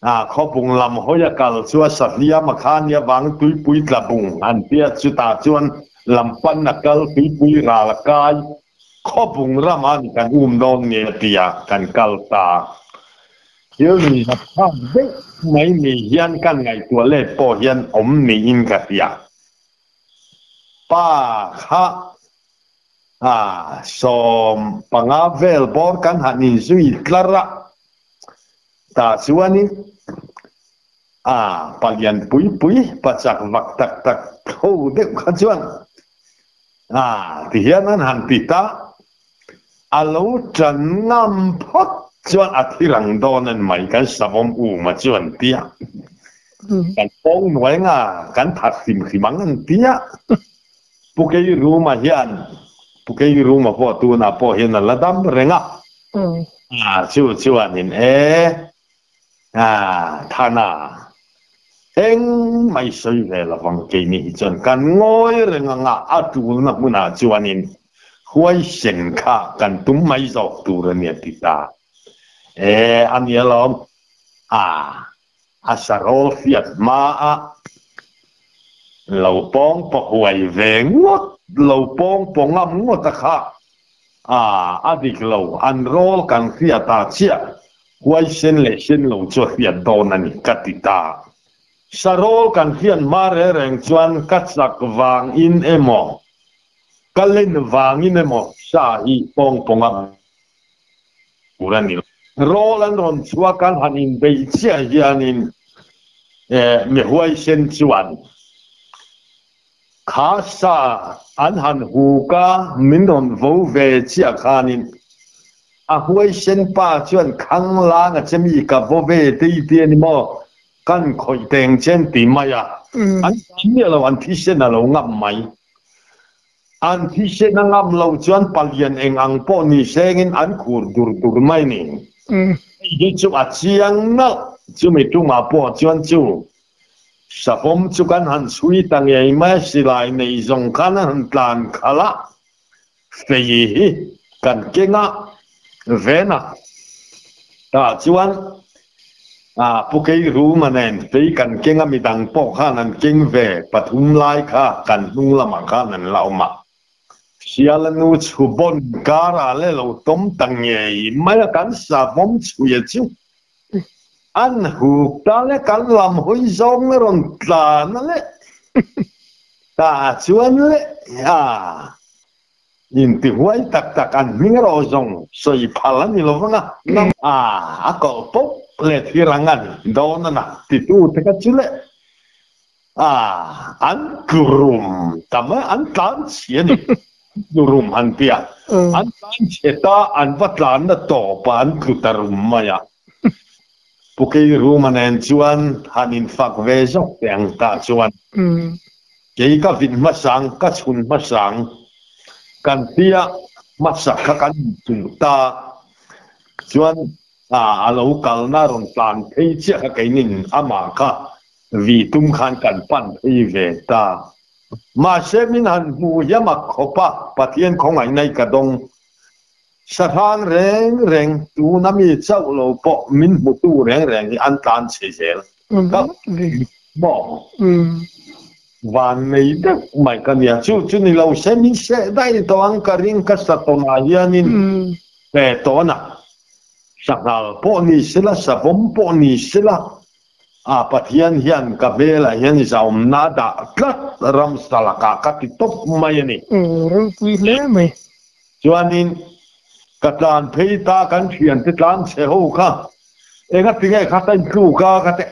kho bung lam hoya kal chua sahlia makhan ya wang tui pui tlabung an pia chu ta chuan lampan nakal tui pui ra la kai kho bung raman kan don ne tia kan kal ta hiu ni na phang de mai ni hian kan ngai tua le po hian om ni in ka tia pa kha som pangavel bor kan hanin sui klara ta chuanin palian pui pachak vak tak ho de kha chuan ti hian an han pita alo chan ngam phot chuan athirang donan mai kan savom ma chuan tia kan pong noi nga kan that khimang an tia pukei ruma hian pukei ruma po tu na po hian ladam renga chu anin thana eng mai soi ve la wang ke ni chuan kan ngoi renga nga atul na muna chuanin huai sen kha kan tum mai zok tur ne tita anielom asarol fiat ma lo pong po huai ve ngot lo pong po ngam ngot kha adik lo an rol kan fiata chia huai sen le sen lo cho fiat donani katita sarol kan fian mare reng chuan katsak wang in emo kalen wang in emo sa hi pong ngam urani rolan ron chua kan hanin bei chia hianin me huai sen chuan khasa an han hu ka min ron vo ve chia khanin huai sen pa chuan khang lang chemi ka vo ve ti ni mo kan khoi teng chen ti maya an ni lo an thi sen lo ngam mai an thi sen ngam lo chuan palian eng ang po ni sengin an khur dur mai ni ye chu a chiang na chu me tu ma po chuan chu sapom chu kan han sui tang ye ma silai nei zong kan han tlan khala fei hi kan kenga vena ta chuan pukei ru manen fei kan kenga midang po khan an keng ve pathum lai kha kan hung lama khan an lauma sialanu chu bon kara le lo tom tang ye mai kan sapom chu ye chu an hu ta le kan lam hoi zong le ron tla na le ta chuan le in ti huai tak an mingro zong soi phalan ni lo nga a ko po le thirangan dona na ti tu te ka chule an kurum tama an tan sia ni kurum an pia an tan cheta an vatlan na to pa an kutarum maya pukai rumanen chuan hanin fak ve jok teng ta chuan ke ka vin masang ka chun masang kan tia masak ka kan tu ta chuan alo kalna ron plan thei chia ka kainin ama ka vì tum khan kan pan thei ve ta ma semin han mu yama khopa pathian khongai nei ka dong sathang reng reng tu nami chau lo po min mu tu reng reng an tan che sel ka bo van nei da mai ka nia chu ni lo semin se dai to ang ka ring ka satona hianin pe to na sakal po ni sila sa bom po ni sila pathian hian ka bela hian zaum nada tlat ram salaka ka ti top mai ni ram pui le mai chuanin ka tlan phei ta kan thian te tlan che ho kha enga tinge kha tan ku ka ka te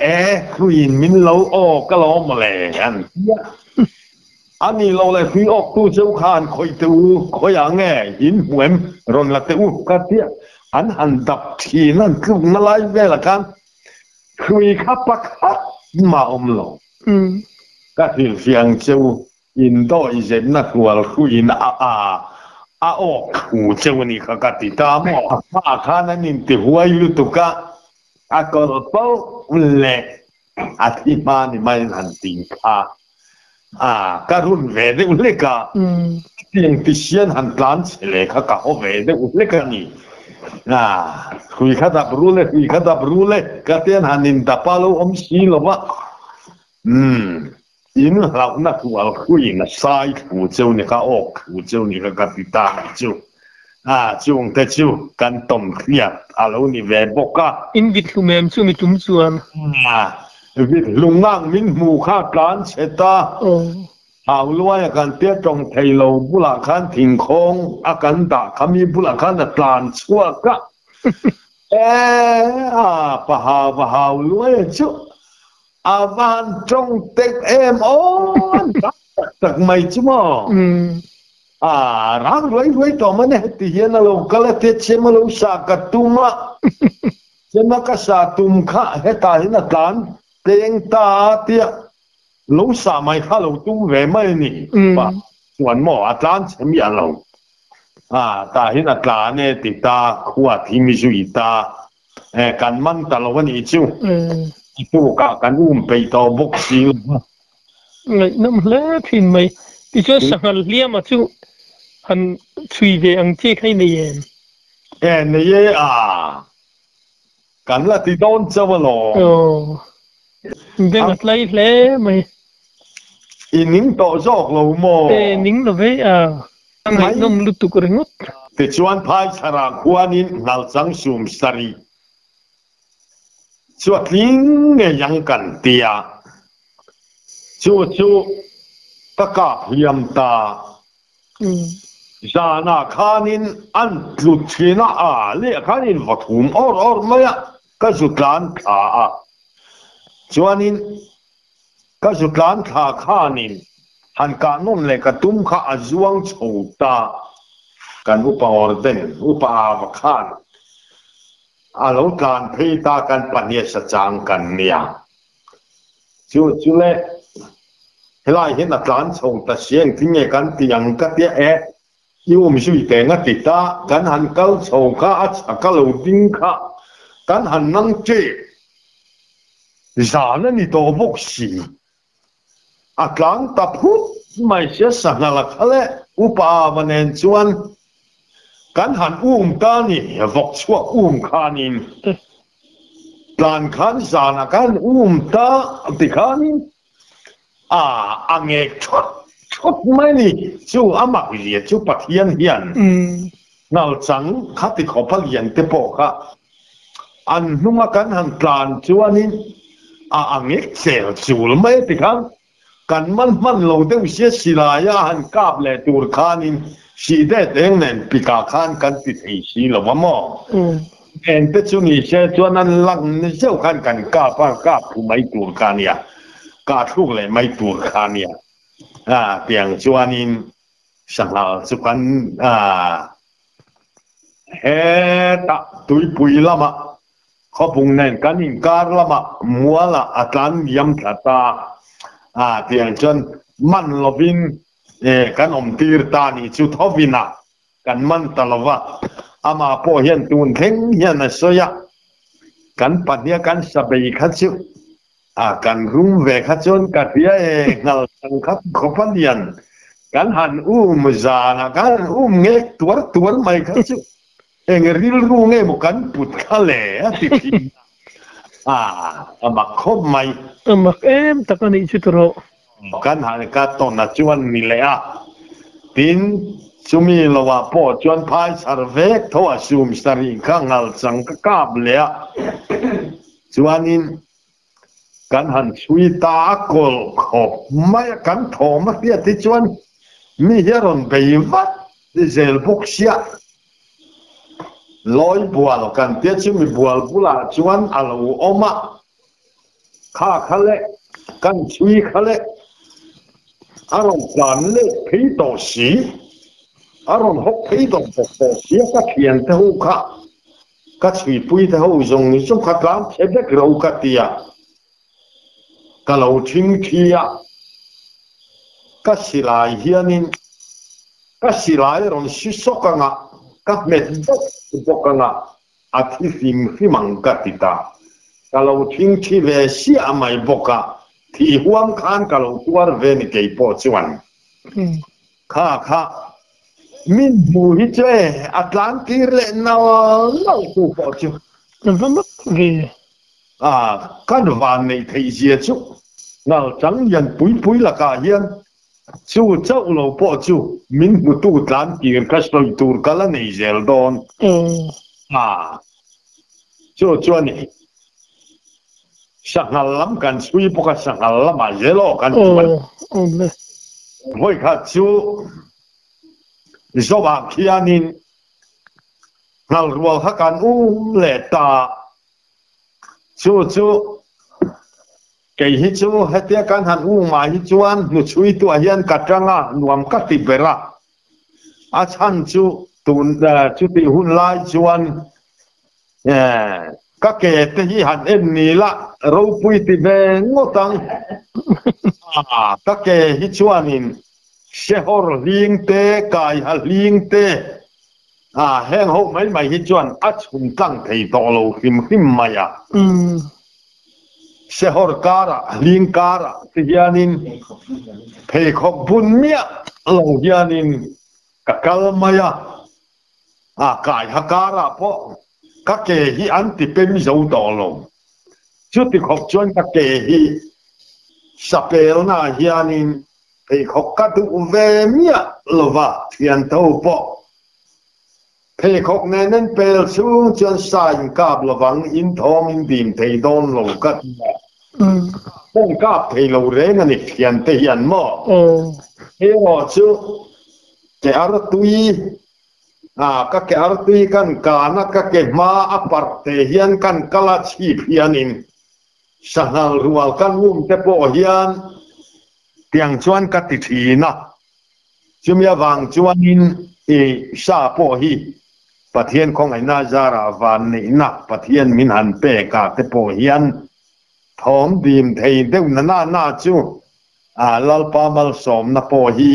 khuin min lo o ka lo ma le han ani lo le phi ok tu cheu khan khoi tu khoi ange hin huem ron la te u ka tia an han dap thi nan ku na lai ve la kan khui khắp bắc khắp mà lo các hiện phiang châu in đôi dân na qual khui na o khu châu ni các ti ta mo khăn nên ti huai lu tu ka có bao lệ ti ma ni mai han tin ka karun ve de ule ka tiếng ti sian han plan le ka ho ve de ule ka ni khui khata brule ka ten hanin dapalo si lo wa in lau na kual khui na sai khu cheu ni ka ok khu cheu ni ka kapita chu chung te chu kan tom khia alo ni ve boka in vit lu mem chu mi tum chuan vit lungang min mu kha plan cheta hào luai kan tia trong thầy lầu bula khan thình khong akan da kami bula khan na tlan chua ka pa hào luai chu avan trong tek em on tak mai chu mo rang luai to mane ti hian lo kala te chema lo sa ka tuma chema ka sa tum kha heta hina tlan teng ta tia lũ sa mai khá lũ tu về mai nè và hoàn mỏ Atlan chém nhận lũ ta hiện Atlan này thì ta khoa thì mi suy ta cần mang ta lũ này chứ chú cả cần bị tàu bốc xí ngày năm lẽ thì mày thì cho sang liam mà chú hắn suy về ăn chơi hay này này cần là thì đón cho vào lò bên mặt lấy lẽ mày nín to giọt lâu mò nín là với ngày năm lúc tụi cái ngút thì chuan phai sara quan nín ngal trắng sum sari chuột lính nghe yang cần tia chu tất cả hiểm ta ra na khanin an lụt china lệ khanin vật hùm or mày cái sụt lan chuanin ka zutlan kha khanin han ka nom le ka tum kha azuang chouta kan upa orden upa avkhan alo tlan phei ta kan pania sa chang kan nia chu le helai hin atlan chouta siang tinge kan tiang ka tia yum sui te nga ti ta kan han kal chou kha ka lo ding kha kan han nang che zana ni to bok si Atlang taput mai sia sangala khale upa manen chuan kan han ta ni vok chua khanin plan khan zana kan ta ti khanin ange chot mai ni chu amak ri chu pathian hian ngal chang khati khopal yan te po kha an nunga kan han plan chuanin ange chel chul mai ti khan kan man lo deuh sia silaya han kap le tur khanin si de teng nen pika khan kan ti thei si lo mo en te chu ni se chuan an lang ni zeu khan kan ka pa ka pu mai tur khan ya กาทุกเลยไม่ตัวขาเนี่ยเพียงชวนินสังหารสุขันเฮตะตุยปุยละมะเขาพุงเน้นกันอินการละมะมัวละอัตลันยำตาเพียงจนมันลบินกันอมตีร์ตานี่จุดทวินะกันมันตลอดอามาพอเห็นตูนเทงเห็นสยะกันปัญญากันสบายขัดชิวกันรุ่งเวขัดจนกัดเพียงัลสังคับขบันยันกันหันจานะกันเงกตัวไม่ขัดชิวริลรุ่งเงบุกันปุดขะเลติพิมอามาคบไม่มาตะกันอีชุดโรกันหันกัดตอนนัจวันนี่เลยตินชุมีลว่าพอจวนพายสารเวกทว่าชุมสตรีข้างงัลสังกาบเลยจวนนินกันหันช่วยตากลขบไม่กันโถมาเดียที่จวนมีเฮรอนไปวัดที่เซลบุกเสียลอยบัวแล้วกันเตี้ยชิมีบัวบุลาจวนอาลูอมาข้าขะเละกันช่วยขะเละอารมณ์กันเละพิโตสีอารมณ์หกพิโตเสียก็เขียนเท่าข้าก็ช่วยปุยเท่าจงนี้จงขัดล้างเช็ดเด็กเรากัดเตียก็เราทิ้งเทียก็สิลายเฮียนินก็สิลายรอนชิสกังะก็เม็ดดกกังะอาทิฟิมังกัติตาก็เราทิ้งที่เวสีอาไม่บกะที่ห่วงขันก็เราตัวเวนิเกยปอจวนข้ามินมูฮิเจอัตแลนติเรนเราคู่ปอจวนนั่นเป็นแบบกันวันในที่เสียจุเราจังยันปุยละกาเฮียนชูเจ้าเราพอจูมินมุตุตลานกีนคัสโตยตูร์กัลในเซลดอนจูนี่สังหารลำกันช่วยพวกสังหารลำมาเจโลกันจวนห้อยข้าจูจบาขียานินเรารัวข้ากันเลตาจูเกยฮิจูเฮตียกันหันมาฮิจวนนุช่วยตัวเฮียนกัดจังนวมกัดติเบระอาชันจูตุนจุติหุ่นลายจวนก็เกตที่หันเอ็นนี่ละเราปุยติเบงตังก็เกฮิจวนินเชฮอร์ลิงเตกายฮัลลิงเตแห้งหูไม่ฮิจวนอัจฉริตั้งที่ตอโลคิมมายาเชฮอร์การะลิงการะที่ยานินเพคบบุญเมียลงยานินกัลมายากายฮัการะเพราะก็เกฮิอันติเป็นมิโซตอลงชุดที่ขบจวนก็เกฮิสเปลนาฮยานินเพคบกัตุเวเมียลวะเทียนเท่าปอเพคบนั้นเปลสูงจนสายกาบระวังอินทอมินดินเทดอนลงกัดป้องกาบเทโลเรนันอีกเทียนเทียนหม้อเฮโรจูเกอร์ตุยก็เกอร์ตุยกันกานะก็เกมาอปาร์เตเฮียนกันกลาชีพเฮียนินสังหารรัวกันวุ่นเตปโอเฮียนเตียงชวนกัติทีนะจุมีวังชวนินชาโปฮีปะเทียนของไอ้นาจาราวันนี่นะปะเทียนมินหันเปกาเตปโอเฮียนทอมดีมเทเดวนาจูลลปามัลสมนะโปฮี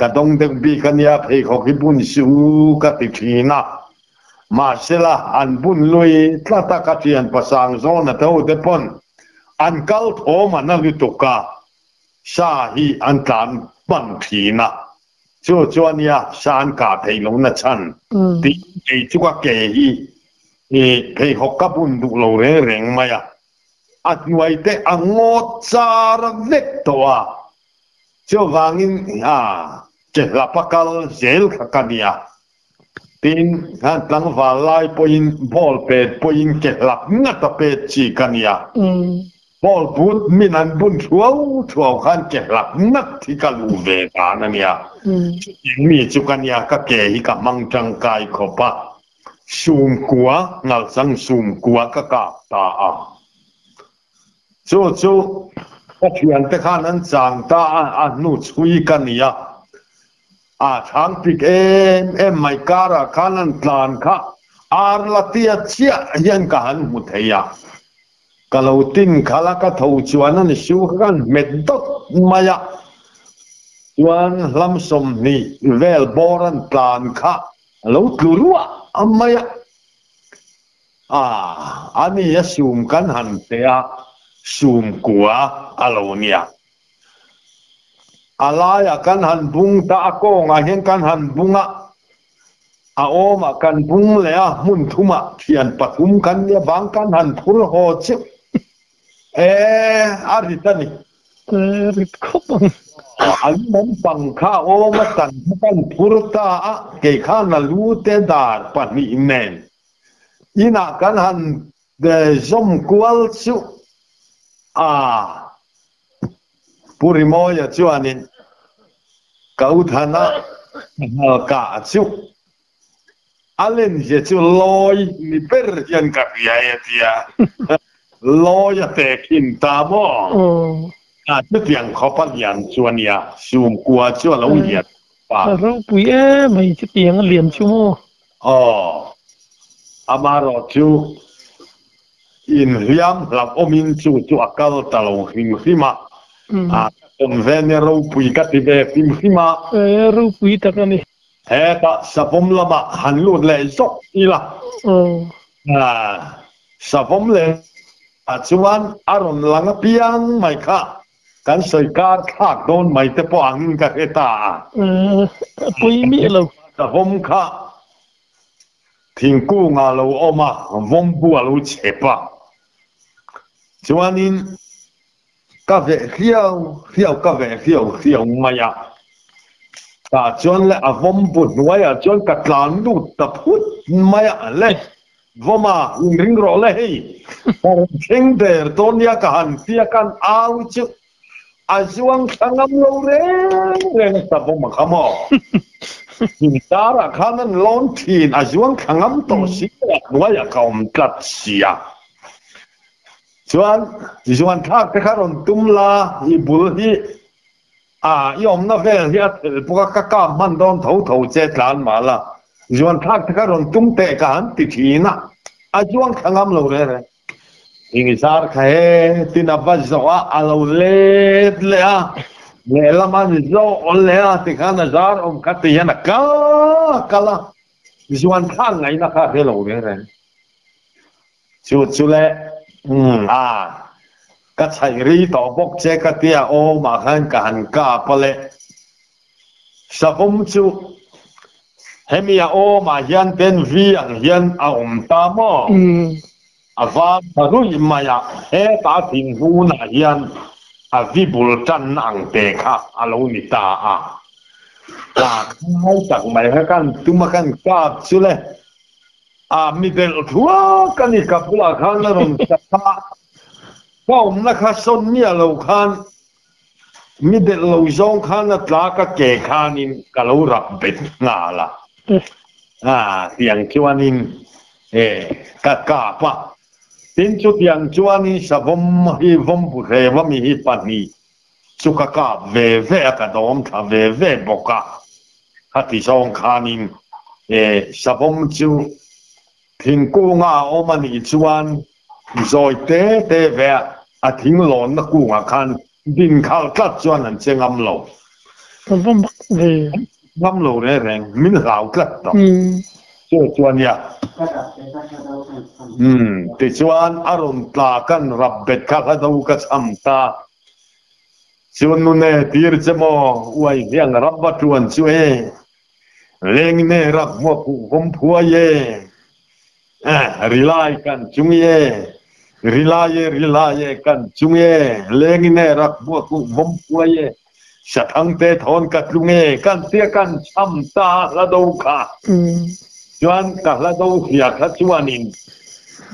กระดงเด็กบีกันยาเพคกิบุญสูกัติทีนะมาเสละอันบุญลุยตาตะกัดเทียนภาษาโซนเท่าเดปอนอันกัลโทมันนั่งตุกาชาฮีอันตันบันทีนะจวนเนี่ยชานกาเทลงนะฉันที่ไอ้จุกเกฮีเพคกับบุญดูโลเร่งมาอัดไว้แต่อังโงจารเล็กตัวเจ้าวังอินเจลาปากลเจลขันยาตินฮันตั้งวาลายพอินบอลเป็ดพอินเจลางัดเป็ดจีกันยาบอลบุญมินันบุญชัวขันเจลางัดที่กัลูเวกานันยามีจุกันยาก็เกหิกับมังจังกายขบะซูมกัวงัลสังซูมกัวก็กาตาจูโอ ก็เขียนแต่ข้านั้นจางตานูช่วยกันเนี่ยทางปิกไม่การะข้านั้นตานข้าละเตียเชียยันกันมุทยาก็เราตินข้าละก็ทูชวนนั้นชูกันเม็ดดมายาชวนลำสมนี่เวลบอรันตานข้าเราตุรัวมายาอันนี้สูมกันหันเตียสูมกัวเราเนี่ยอะไรกันหันบุงตาโกงเห็นกันหันบุงโอมากันบุงเลยมุนทุมาเขียนปฐุมกันเนี่ยบางกันหันพุรโหชิอะไรท่านี่ริดขบังอันนั้นบังข้าโอมาตันกันพุรตาเกี่ยข้านาลูเตดาร์ปนิเมนอินากันหันเดจอมกัวลชิปุริโมยจวนนินกาวธนากาชิวอันนี้จะลอยมีเปอร์ยันกับยายที่ลอยแต่กินตาบ่จะเพียงเขาพัดยันชวนยาสูมกัวชวนเราเหยียดป่าเราปุยไม่จะเตียงเหลี่ยมชั่วโมอามารอจูอินเรียมหลับอมินจูอักลตลงหิมหิมะตอนเวเนรูปุยกัติเวหิมหิมะรูปุยตะกันนี่ตาสะพมละมะหันลุดเลยซอกอีละสะพมเลยชวนอารมณ์ลังเปียงไม่ค่ะกันใส่การขาดโดนไม่แต่ปองกับตาปุยมีเราสะพมค่ะทิ้งกู้งาเราออกมาวงบัวเราเจ็บชวนนี้กาแฟเขียวกาแฟเขียวไม่ยากแต่จนเลยวงบุญไว้จนกัดหลานดูตะพุดไม่ยากเลยว่ามาริงรอเลยพอเชิงเดอร์ตอนนี้กันเสียกันเอาจุจวนขังเราเร่งแต่ผมมาขโมยหินตาระขันล้อนทีนจวนขังตัวสิไว้เขาตัดเสียจวนทักแต่ขารอนตุมลาอีบุลฮียอมนับเวลที่พวกก้ามันโดนเจ็ดล้านมาละจวนทักแต่ขารอนตุมเตะกันติดทีน่ะจวนขังเราเร่อิงสาร์ใครที่นับว่าจะว่าเราเล่ละมันจะเล่ที่ข้านะจาร์คัตยันกะละจวนข้างไงนะครับเฮโลเร่ชุดเล่ก็ใช้รีต่อบกเจกตียโอมาขันกันกาเปล่สับผมชูเฮมีโอมายันเป็นวียันอาตามว่าพรุ่งมายาตาทิ้งหูนายันวิบุลจันอังเตค่ะอาลูนิตาให้จากไม่ให้กันตุมากันกาบชุเลมีเดลทัวกันนี่กับบุลขันรุ่งสักก็นักสนเนี่ยเราขันมีเดลเราจงขันตลาดก็เกะขันินก็เรารับเบ็ดงาละเสียงชวนินก็กาปะทิ้งชุดยังชวนินสะพมฮีวมบุเรวมีฮีปันนีสุขกาเวกระดมทาเวบกะฮัติจงขันินสะพมจูทิ้งกูงาโอมันอีชวนจอยเตะเวทิ้งหลอนนักกูงาคันดินข้าวกัดชวนนั่นเชงำโลงำโลแรงมินเหลากัดต่อชวนเนี่ยติชวนอารมณ์ตากันรับเบ็ดข้าดูกัดอัมตาชวนนู่นเนี่ยทีร์จมอไว้ยังรับบัตรวันช่วยเล่งเนี่ยรับหัวผู้ผมผัวเย่รีไลกันจุงเย่รีไลกันจุงเย่เล่งเนี่ยรับหัวผู้ผมผัวเย่สัตว์เตะทอนกัดลุงเย่กันเสียกันช้ำตาละดูค่ะชวนกับละดูเสียขัดชวนิน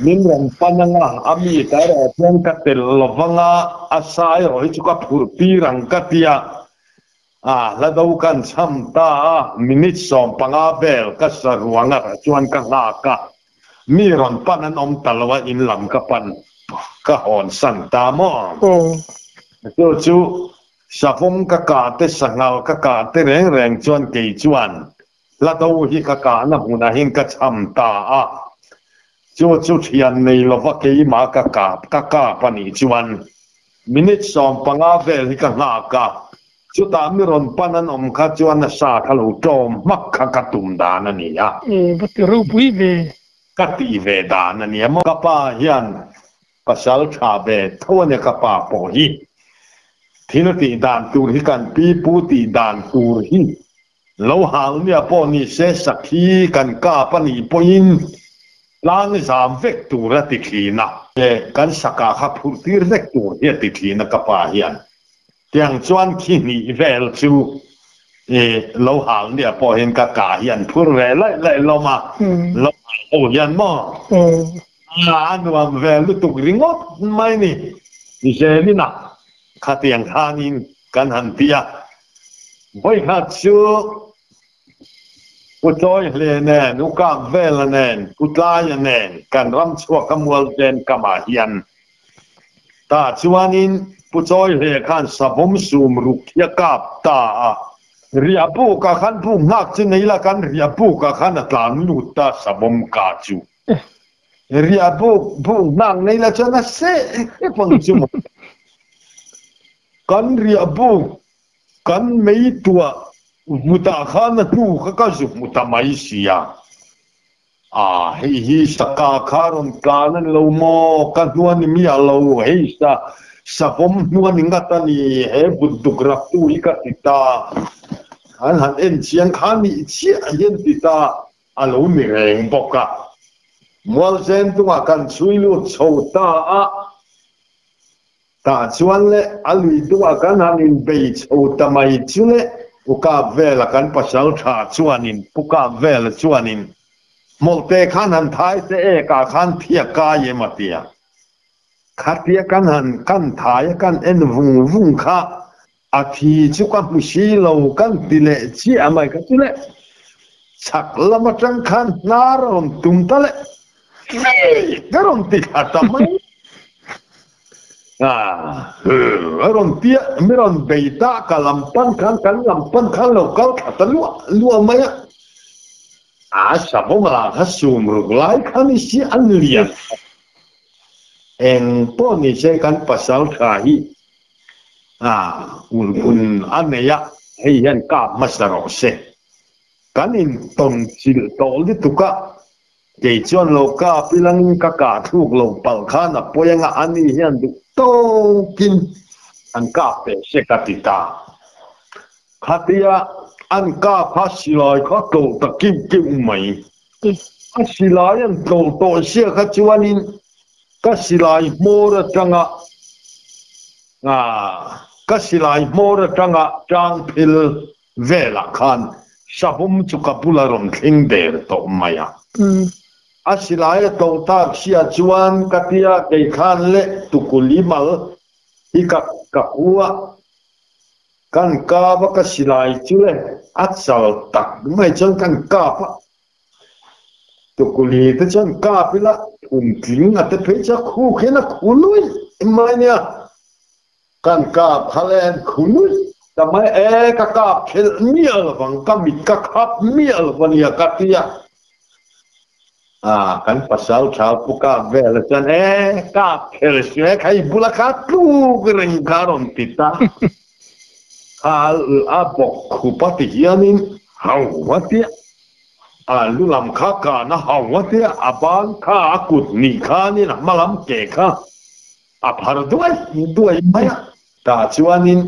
มินวันปัญญาอามีแต่เราเพียงกัดเตลลฟังอาศัยเราจุกับผู้ปีรังกัดยาละดูกันช้ำตามินิสอมปังอาเบลกัสรวงชวนกันลากะมีรอนปันนั้นอมตลอดอินหลังกับปันก็หอนสั่งตามอ chu savum ka ka te sangal ka ka te reng reng chuan ke chuan la do hi ka ka na huna hin ka cham ta a chu thian nei lova ke ma ka ka pani chuan minute som panga vel hi ka nga ka chu ta mi ron panan om kha chuan na sa kha lo tom mak kha ka tum dan ani a bắt đầu bui về ka ti ve dan ani mo ka pa hian pasal tha ve thone ka pa po hi thina ti dan tur hi kan pi pu ti dan tur hi lo hal mi a po ni se sakhi kan ka pa ni poin lang zam vek tur ti khina e kan saka kha phur tir vek tur hi ti khina ka pa hian tiang chuan khi ni vel chu e lo hal mi a po hen ka hian phur ve lai lo ma lo o hian mo nuam vel lu tuk ringot mai ni ni na khá tiếng khá nhìn căn hẳn tia với khá chú cô trôi lên nè nụ cảm về là nè cô trai là nè căn rắm chua cầm mual trên cầm à hiền ta chú anh in cô trôi lên khăn sắp bấm sùm rục kia cạp ta ria bu cả khăn bu ngạc chứ này là căn ria bu cả khăn là tàn lụt ta sắp bấm cả chú ria bu ngạc này là cho nó sẽ cái phần chú kan ria bu kan mei tua muta khana tu ka su muta mai sia hi saka kharon kanan lo mo kan nuan mi alo hei sa pom nuan ngata ni he buduk rak tu ika tita han en chiang khani chi yen tita alo mi reng boka mual sen tu kan suilu chota a ta chuan le alui tua kan hanin bei chho tamai chu le uka vela kan pasal tha chuanin puka vela chuanin molte khan han thai se e ka khan thia ka ye matia khatia kan han kan thai kan en vung kha a thi chu ka pusi lo kan tile chi amai ka chu le chak lama tang khan naron tum tale garon ti khatamai ron tia miron beita kalampan kan lampan kan lokal kata lu maya sabong la hasum ruglai kan isi anlian en poni se kan pasal kahi un aneya hian ka masaro se kanin ton sil tol di tuka ke chuan lo ka pilang ka thuk lo pal khana poyanga ani hian du to kin an ka pe se ka tita khatia an ka phasilai kha to ta kim mai phasilai an to se kha chuanin ka silai mora tanga ka silai mora tanga tang phil vela khan sabum chu kapula ron thing der to maya asilaya to ta sia chuan katia ke khan le tukuli mal hi ka huwa kan ka ba ka silai chule atsal tak mai chon kan ka pa tukuli te chon ka pila king ate pecha khu khena khului mai nia kan ka phalen khului tamai ka khel mial wang ka mit ka khap mial wania katia kan pasal chal puka vela chan ka khel se khai bulaka tu greng karon tita hal abok khupati hianin hawati lulam kha na hawati aban kha akut ni kha ni na malam ke kha aphar duai maya ta chuanin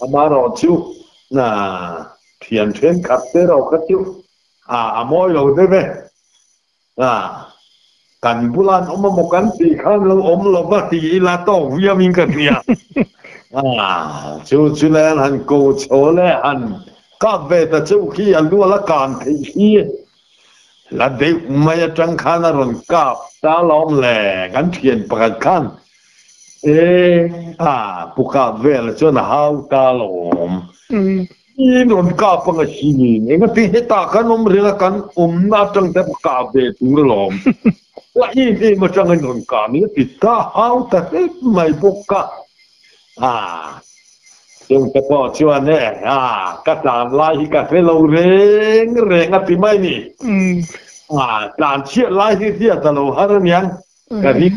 amaro chu na thian then khatte ro kha chu amoi lo deve kan bulan mo kan ti khan lo lo ba ti la to via min ka tia chu len han ko chole han ka ve ta chu khi an lu la kan thi hi la de maya tang khana ron ka ta lom le kan thian pa khan puka ve la chu na hau ta lom non ka pa nga sini nga ti heta kan rela kan na tang te ka be tur lom la ma tang non ka mi ti ta hau ta mai boka chung cái bộ chuan nè các làm lại thì các cái lâu rèn rèn ngắt thì mấy nè làm chuyện lại thì thiệt là lâu hơn nhá cái đi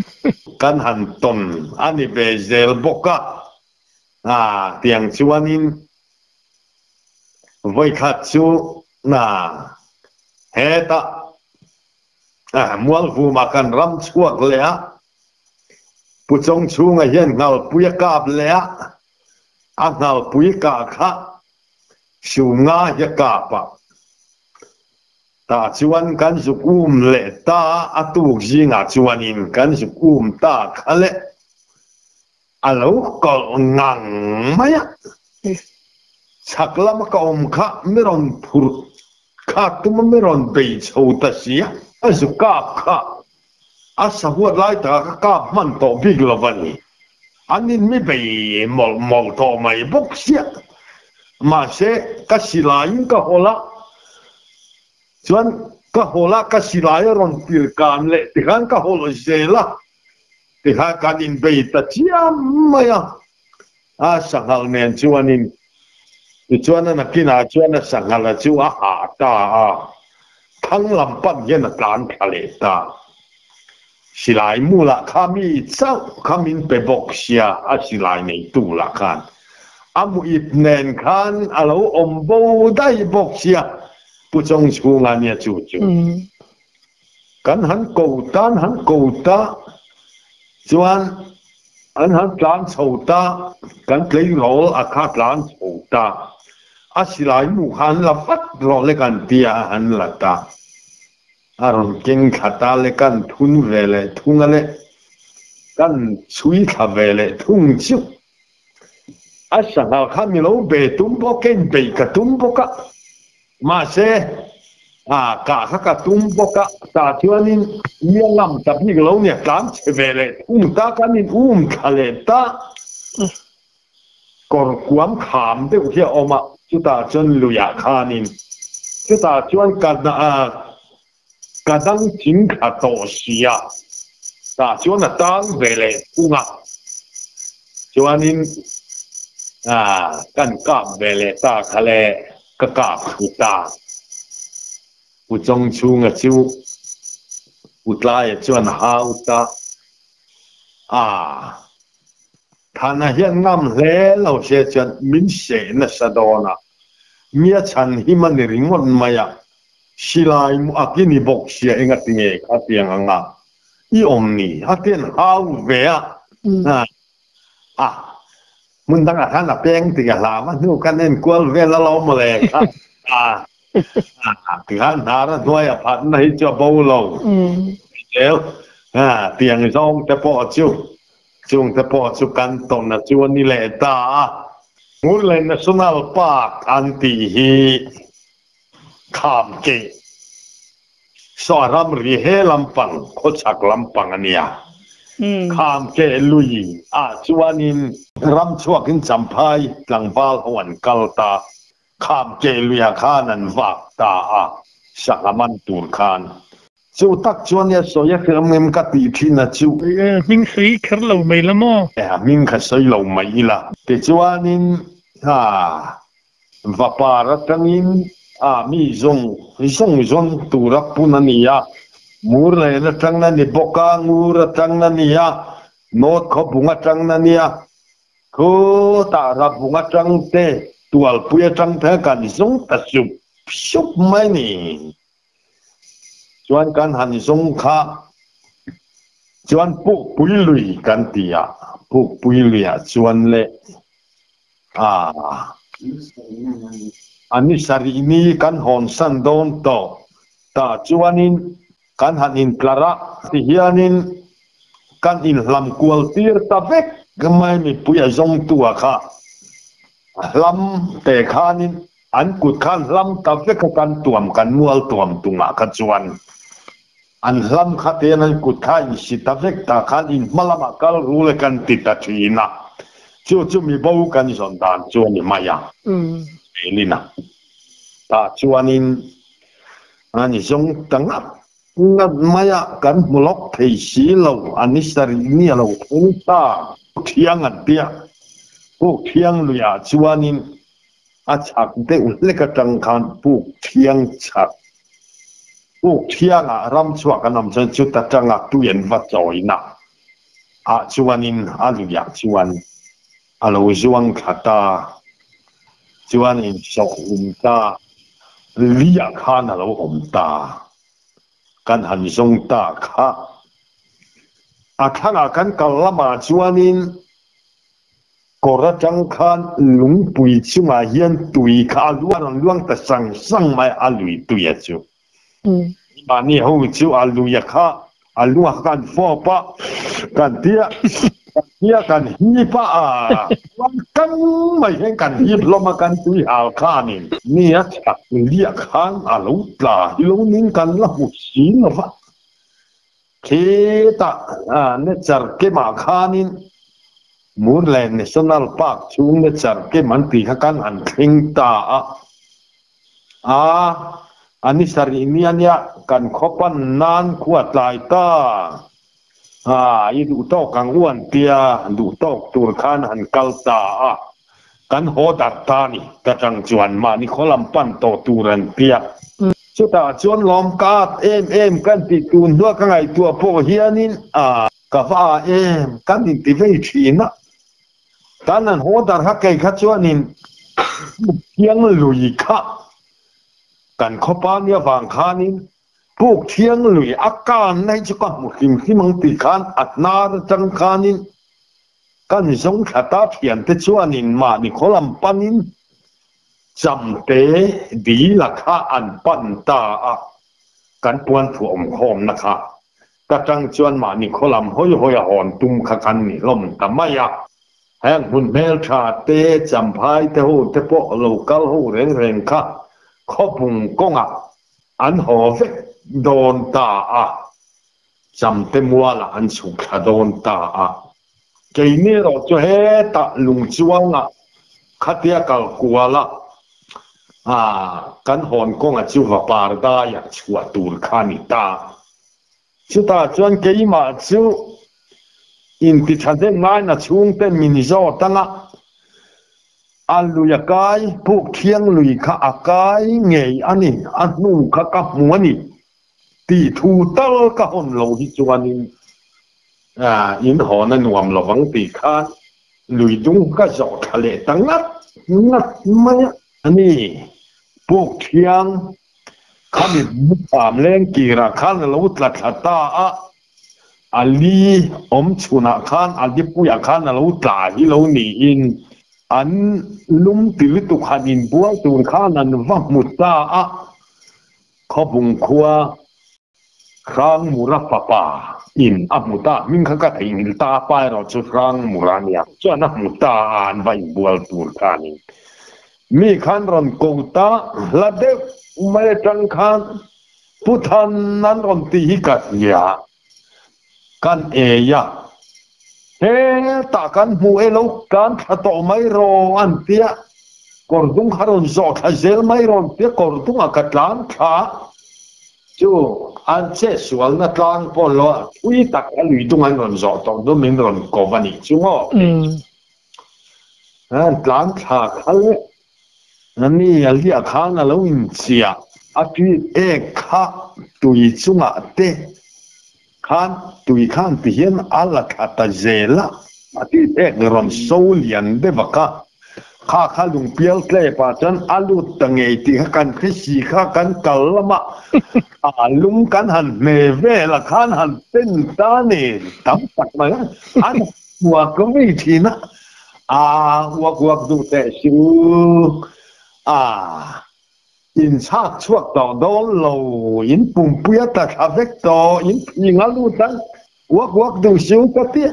căn hành tuần anh đi về giờ bốc tiếng chuan in với khách chú hết mual vu makan ram chuak lẽ pu chong chu ngay hiền ngal puya kap lẽ ngal puya ka kha su nga ya kapa ta chuan kan su lẽ ta atu ji nga chuan in kan su ta khale alo ko ngang maya saklam ka kha miron phur kha tum miron bei chou ta sia asu kha asa huat lai ta ka man to big lovani anin mi bei mol to mai bok sia ma se ka silain ka hola chuan ka hola ka silai ron pil kan le tihan ka holo zela tiha kan in bei ta chiam maya sangal nen chuanin chuan na kina chuan na sangala chu ta thang lampan yen na tlan khale ta silai mula kami chau kamin pe bok sia silai nei tu la khan amu ip nen khan alo ombo dai bok sia pu chong chu nga nia chu kan han ko ta chuan an han tlan chho ta kan klei rol kha tlan chho ta silai mu khan la fat ro le kan tia han la ta aron king khata le kan thun vele thungale kan chui kha vele thung chu sangal khami lo be tum bo ken be ka tum bo ka ma se ka tum bo ka ta chuanin lam ta bi lo ne kan che vele ta kanin khale ta kor kuam kham de u hia oma chu ta chon lu ya khanin chu ta chuan kan kadang chính cả tổ xia ta chuan là tang về lệ kunga chuan in kan kap về lệ ta khale ka kap ta u chong chunga chu u tlai chuan hau ta thana hian ngam hle lo se chuan min se na sadona mia chan hi man ringon maya silai mu akini bok sia enga tinge atiang anga I omni aten hau vea mun dang hana peng tiga lama nu kanen kwal vela lo mole tiga nara noya phat na hi cho bolo el tiang zong te po chu chung te po chu kan ton na chu ni le ta ngule national park anti hi kham ke so ram ri he lampang kho chak lampang ania kham ke lui chuanin ram chuakin champhai tlangwal hawan kalta kham ke luya khanan wak ta sakaman tur khan chu tak chuan ya soya kham ka ti thina chu min sei khar lo mai lamo min kha sei lo mai la te chuanin vapara tangin mi zong tura punania mur le na tang na ni boka ngur tang na nia not kho bunga tang na nia ko ta ra bunga tang te tual puya tang the kan zong ta sup mai ni chuan kan han zong kha chuan pu pui lui kan tia pu pui lui chuan le ani sari ini kan hon san don to ta chuanin kan hanin klara ti hianin kan in lam kual tir ta vek gamai mi puya zong tua kha lam te khanin an kut khan lam ta vek kan tuam kan mual tuam tunga ka chuan an lam kha te nan kut kha in si ta vek ta khan in malama kal rule kan ti ta thina chu mi bo kan son dan chu ni maya elina ta chuanin ani zong tangap ngat maya kan mulok thei si lo ani sari ni lo ta thiang an pia วกเทียงลุยชวนนินอาชักเด็กเล็กจังคันพวกเทียงชักพวกเทียงรำชวกันนำจนจุดจังตุยนวัดจอยนะชวนนินลุยชวนเราจวงขัดตาชวนนินสองตาเลียข้าเราอมตากันหันทรงตาข้าข้างกันกัลมาชวนินกระจังคันลุงปุยชิมาเฮียนตุยข้าล้วนแต่สั่งไม่ลุยตุยจูมานี่เขาจูลุยข้าลุยกันฟอปะกันเทียกันฮีปะวันกันไม่เห็นกันฮีปลมากันตุยข้านี่ชักเลียข้างลุตลาลุงนินกันละมุสีนวะkita necar ke makanin Moorland National Park chung necar ke manti hakan an thingta ani sari iniania kan khopan nan khuat lai ta i du to kang uan tia du to tur khan han kalta kan ho dar ta ni ka chang chuan ma ni kholam pan to turan tiaชุดตาชวนล้อมกาดเอ็มกันติดตูนด้วยกันไงตัวพวกเฮียนินกาฟ้ากันติดที่ไม่ชีนะตอนนั้นหัวดาร์ฮักเกย์ขัดชวนนินเทียงลุยค่ะกันข้อปานเนี่ยฝั่งขานินพวกเทียงลุยอาการในจุกมุขิมที่มังติขันอัดนาจังขานินกันสงขตาเพียนแต่ชวนนินมานี่ขลัมปันินจำเตดีละค่ะอันปันตากันปวนถ่วมหอมนะคะกระจังจวนมานี่ขลัมห้อยหอนตุ้มขกันนี่ลมทำไมแห่งหุ่นเมลชาเตจำพายเตหูเตโปโลกัลหูเร่งค่ะข้อพุงกงอันหอเวโดนตาจำเตมัวละอันสุขโดนตาเกยนี่เราจะเฮตะลุงจวงขัดเตียกัลกัวละกันหอนกงจูว่าปาร์ดายชัวตูร์คานิตาชุดตาจวนเกยมาจูอินติชันเดนง่ายนะช่วงเต็มมินิโซตั้งลุยกายพวกเทียงลุยข้ากายเงยอันนี้นู่ข้ากับมัวนี่ตีทูเตอร์ก็หอนโลหิจวนนี่อินหอนั่นหนวมระวังตีข้าลุยดุงก็จอดทะเลตั้งนัดไม่อันนี้พวกเทียงข้ามีตามเล่งกีราขันเราตลัดตาอันนี้ชุนักขันอันที่ปุยขันเราตาที่เราหนีอินอันลุ่มติลิตุขันอินบัวตูนขันนั้นว่ามุตตาขบุงขัวครั้งมุระปะปาอินอับมุตตามิงขันก็อินตาไปเราจะครั้งมุรานียจวนนักมุตตาอันว่าอินบัวตูนขันอินมีขันรอนกูตาละเด็กไม่จังขันพุทธันนั้นรอนตีหิกัดยากันยาเฮตากันหูลูกกันขัดต่อไม่รออันเตียกอร์ดุงฮารอนจอดเซลไม่รอนเตียกอร์ดุงอากาศล้านขาจูอันเชสวลนัดล้างพอลอุ้ยตักอลุยดุงอันรอนจอดตองดูมินรอนกวันนี้จูงอันล้านขาเขานั่นนี่เรียกข้างเราอินเสียอาทิตย์ข้าตุยจุงเตะข้างตุยข้างที่เห็นอัลลักตาเจล่าอาทิตย์รอนโซเลียนเดบักข้าลุงเปียลเตะปัจจันอาลุตังเอติกันพิสีข้ากันกัลมาลุงกันหันเมเวละข้าหันเป็นตาเนตั้งตักมาอันหัวก็ไม่ทีนะหัวดูแต่ชิวอินชาชวกต่อโดนโลอินปุ่มเปียตะคาเฟกต่ออินยิงอาลูตันวักดูชิวก็เตี้ย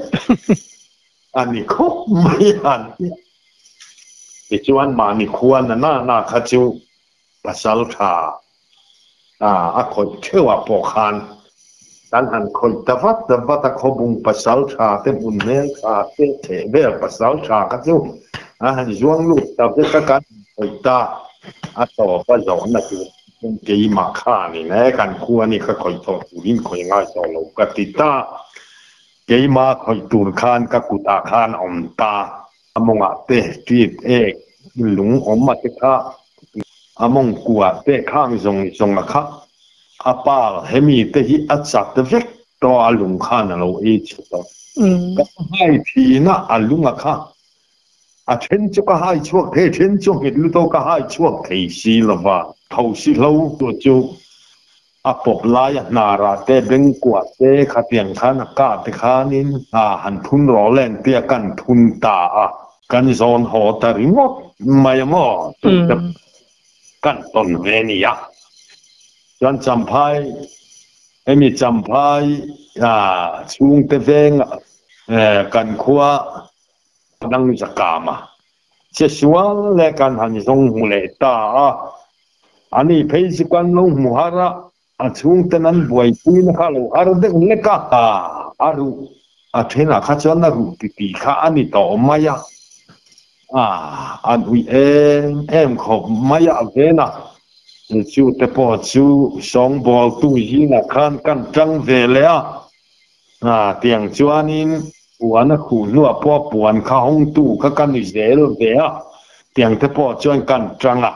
อันนี้เขาไม่อันที่จวนมานี่ควรน่าข้าชิวภาษาชาคนเชื่อว่าปอคันดังนั้นคนตะวัดขบุงภาษาชาเต็มอุ่นเนื้อชาเตะเบลภาษาชาข้าชิวจวงลูกแต่เพื่อการตาต่อก็ย้อนนะคือเกี่ยมาข้านี่นะกันคัวนี่ก็คอยต่อตูรินคอยง่ายต่อเรากติตาเกี่ยมาคอยตูรคานกับกุตาคานอมตา among ate street ek lung omma te kha among kuwa te khang zong a kha apal hemi te hi achak te vek to alung khan lo e chito ka hai thi na alung a kha a then chu ka hai chuak the then chu hit lu to ka hai chuak thei si lova thau si lo to chu a pop lai na ra te beng kwa te khatiang khan ka te khanin a han thun ro len te kan thun ta a kan zon ho ta ringot mai mo tu kan ton ve ni ya chuan champhai emi champhai chung te veng kan khua dang zakama che sual le kan han zong mu le ta ani phei si kan lo mu hara a chung te nan buai pui na kha lo ar de le ka aru a thena kha chuan na ru ti kha ani to maya an ui em khop maya ve na chu te po chu song bol tu hi na khan kan tang ve le tiang chuanin uana khu nu po puan kha hong tu kha kan ni zel ve tiang te po chuan kan tanga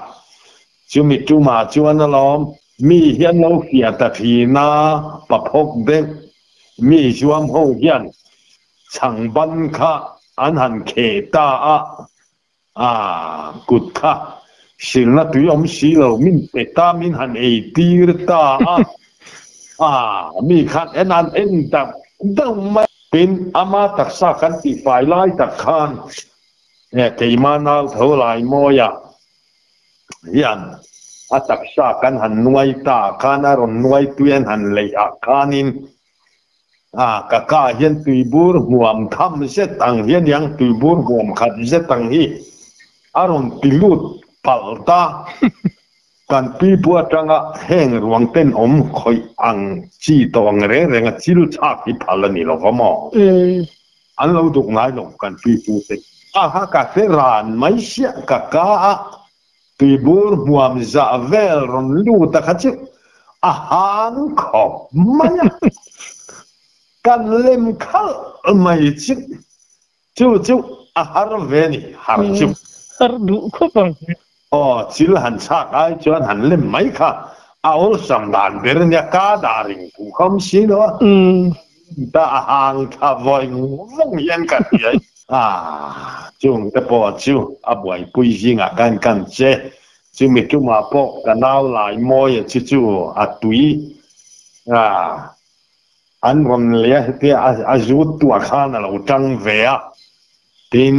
chu mi tu ma chuan lom mi hian lo fia ta thi na pa phok de mi chuam ho hian chang ban kha an han khe ta kut kha sil na tu om si lo min pe ta min han e tir ta mi khan en ta dang ma pin ama taksa kan ti fai lai tak khan ke manal tho lai moya hian a taksa kan han nuai ta khana ron nuai tuen han lei a khanin ka hian tui bur huam tham se tang hian yang tui bur huam khat se tang hi aron tilut palta kan pi bua tanga heng ruang ten om khoi ang chi tong re renga chil chak hi phalani lo mo an lo duk ngai lo kan pi pu te ha ka se ran mai sia ka tui bur huam za vel ron lu ta khachi han khop maya kan lem khal mai chu har ve ni har chu har du ko pang chil han chak ai chuan han lem mai kha aol sam dan ber nya ka daring pu kham si no ta hang tha voi vong yan ka ye chung te po chu a boi pui jinga kan che chu mi chu ma po kanau lai moi chu a tui an ron le te a zut tu a khan lo tang ve tin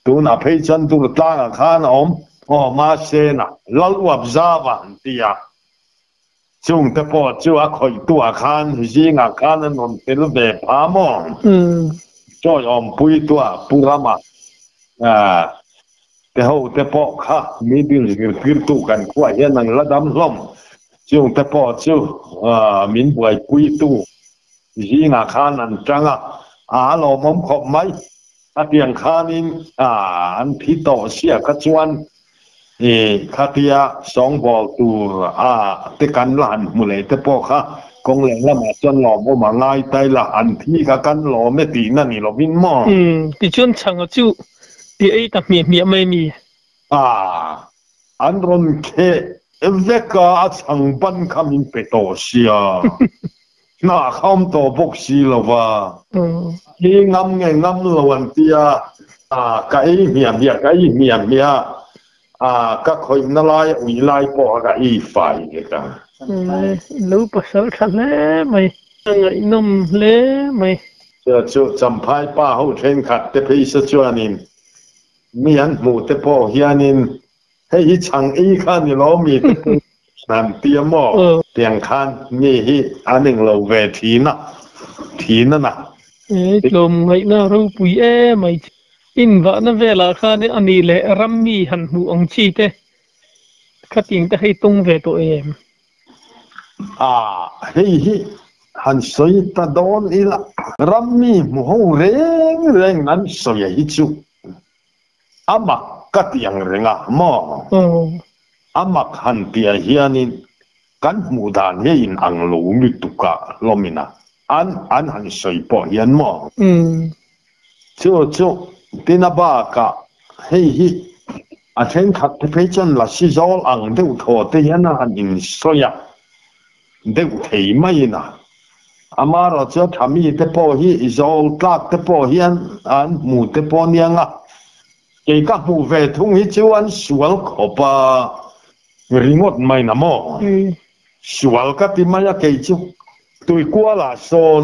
tu na phei chan tu tlang a khan om ma se na lal wap za van tia chung te po chu a khoi tu a khan jing a khan non tel ve pa mo cho om pui tu a purama te ho te po kha mi bil gir tu kan kwa hian nang ladam hlom chung te po chu min buai pui tu jing a khan an changa lo mom khop mai tiang khanin an thi to sia ka chuan khatia song bol tu te kan lan mu le te po kha kong leng la ma chuan lo mo ma ngai tai la an thi ka kan lo me ti na ni lo bin mo ti chuan chang chu ti ei ta mi mai mi an ron khe veka chang ban khamin pe to sia na khom to bok si lo wa hi ngam nge ngam lo an tia kai miam ka khoi na lai ui lai po ka i fai ke ka lo pasal khale mai ngai nom le mai chu champhai pa ho then khat te phei sa chuanin mian mu te po hianin hei chang i khan ni lo mi nan tia mo tiang khan ni hi aning lo ve thi na na lom ngai na ro pui mai in va na vela khan ni ani le rammi han hu ong chi te khating te hei tung ve to em hei han soi ta don ila rammi mu ho reng nan soi hi chu ama katiang renga mo amak han tia hianin kan mu dan he in ang lo mi tuka lomina an han soi po hian mo chu tina ba ka hi a then khat te pe chan la si zol ang deuh thaw te hian a han in soya deuh thei mai na amara cha thami te po hi zol tlak te po hian an mu te po nianga ke ka mu ve thung hi chu an sual khopa ringot mai na mo sual ka ti maya ke chu tui kwa la son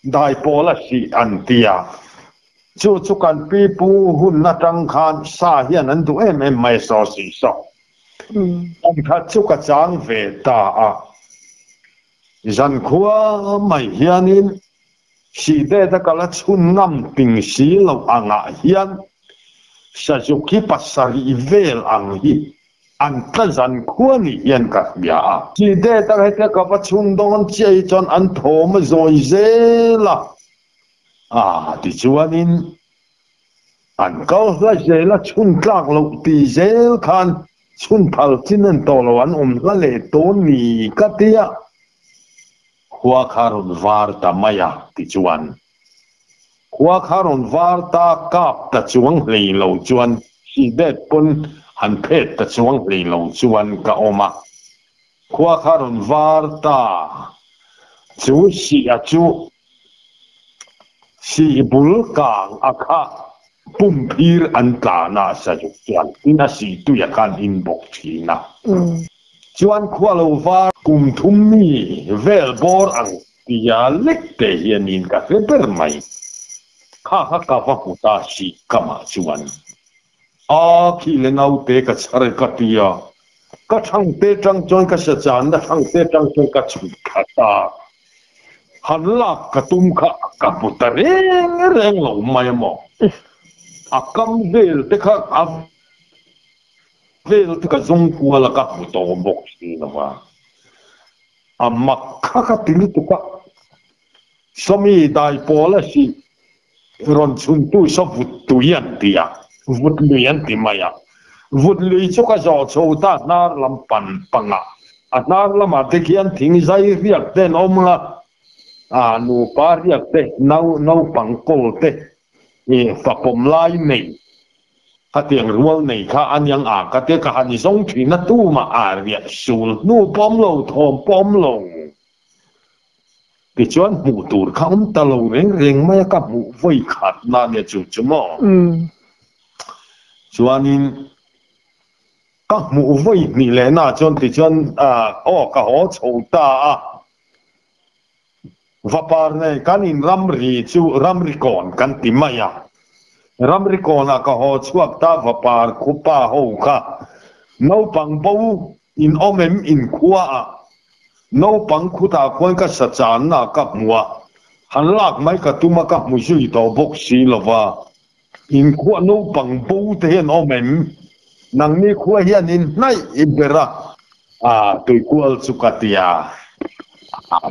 dai po la si an tia chu kan pi pu hun na tang khan sa hian an du em mai so si so an kha chu ka chang ve ta a zan khua mai hianin si de ta kala chun ngam ping si lo anga hian sa ju ki pasari vel ang hi an ta zan khua ni hian ka bia si de ta he ka pa chun don chei chon an thom zoi zela ti chuanin an kal la zela chun tlak lo ti zel khan chun phal chin an to lo an la le to ni ka tia khua kharun var ta maya ti chuan khua kharun var ta kap ta chuang hlei lo chuan si det pun han phet ta chuang hlei lo chuan ka oma khua kharun var ta chu si a chu si bul kang akha pum phir an tla na sa ju chuan na si tu ya kan in bok thina chuan khua lo var kum thum mi vel bor ang tia lek te hian in ka per mai kha ka va puta si kama chuan khi le nau te ka chare ka tia ka thang te tang chon ka sa chan da thang te tang chon ka chu khata han la ka tum ka puta reng lo mai mo akam vel te kha vel te ka zong kwa la ka puto bok si na wa amma kha tilu tu ka somi dai pola si ron chun tu so vut tu yan tia vut lu yan ti maya vut lu chu ka zo cho ta nar lam pan panga nar lama te kian thing zai riak ten omla nu pa riak te nau pang kol te fa pom lai nei ka tiang rual nei kha anyang ka te ka han zong thi na tu ma ria sul nu pom lo thom pom lo ti chuan mu tur kha ta lo reng mai ka mu voi khat na ne chu mo chuanin ka mu voi ni le na chon ti chuan ka ho chho ta vapar nei kan in ram ri kon kan ti maya ram ri kon ka ho chuak ta vapar khupa ho kha no pang bo in omem in khua no pang khuta khoi ka sa chan na ka muwa han lak mai ka tuma ka mu sui to bok si lova in khua no pang bo te hen omem nang ni khua hian in nai ibera tui kual chukatia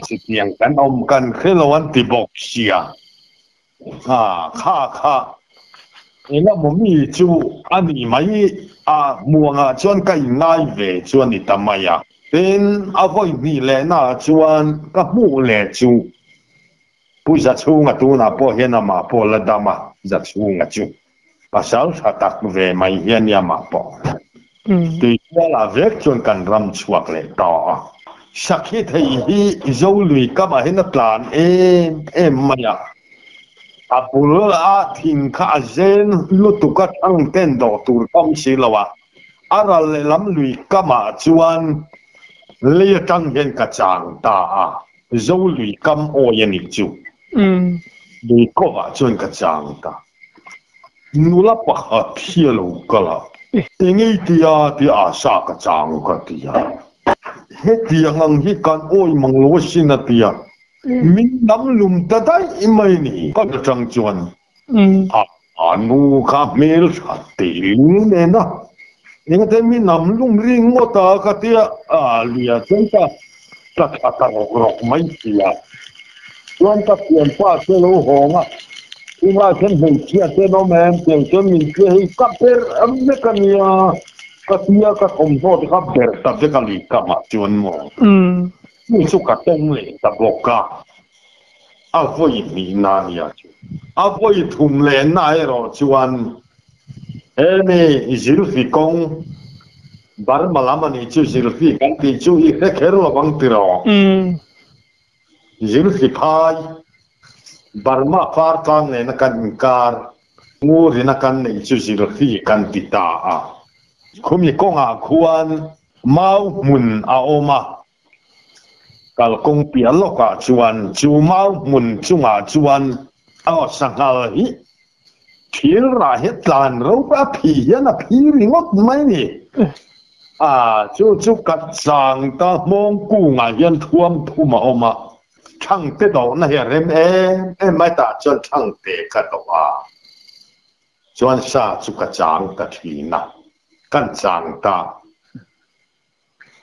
si tiang kan om kan khelawan ti bok sia kha ina mo mi chu ani mai muanga chuan kai ngai ve chuan ni tamaya ten avoi ni le na chuan ka mu le chu pu za chu nga tu na po hian ma po la dama za chu nga chu pasal tak ve mai hian ya ma po ti la vek chuan kan ram chuak le ta sakhi thei hi zo lui ka ma hin plan em maya apul thing kha zen lutu ka thang ten do tur kam si lawa aral le lam lui ka ma chuan le tang hen ka chang ta zo lui kam o yani chu lui ko chuan ka chang ta nula pa phialo kala engi tia ti sa ka chang ka tia he tia ngang hi kan oi manglo sina tia min nam lum ta dai imai ni ka chang chuan nu kha mel ti ne na ninga te min nam lum ring ngota ka tia lia chenta ta rok mai tia chuan ta pian pa se lo honga ina chen hei chia te no men pian chen min che hei ka per me ka nia ka tia ka thom so ka ber ta te ka li ka ma chuan mo ni chu ka tong le ta boka voi mi na nia chu voi thum le nai ro chuan ene zilfi kong bar malamani chu zilfi kan ti chu I khero bang tiro zilfi phai barma far tang ne na kan kar ngu rina kan nei chu zilfi kan ti ta a khumi konga khuan mau mun a oma kal kong pialo ka chuan chu mau mun chunga chuan a sangal hi thil ra het lan ro pa phi yana phi ringot mai ni chu kat sang ta mong ku nga yan thuam thuma oma thang te do na he rem mai ta chon thang te ka do a chuan sa chu ka chang ka thina kan chang ta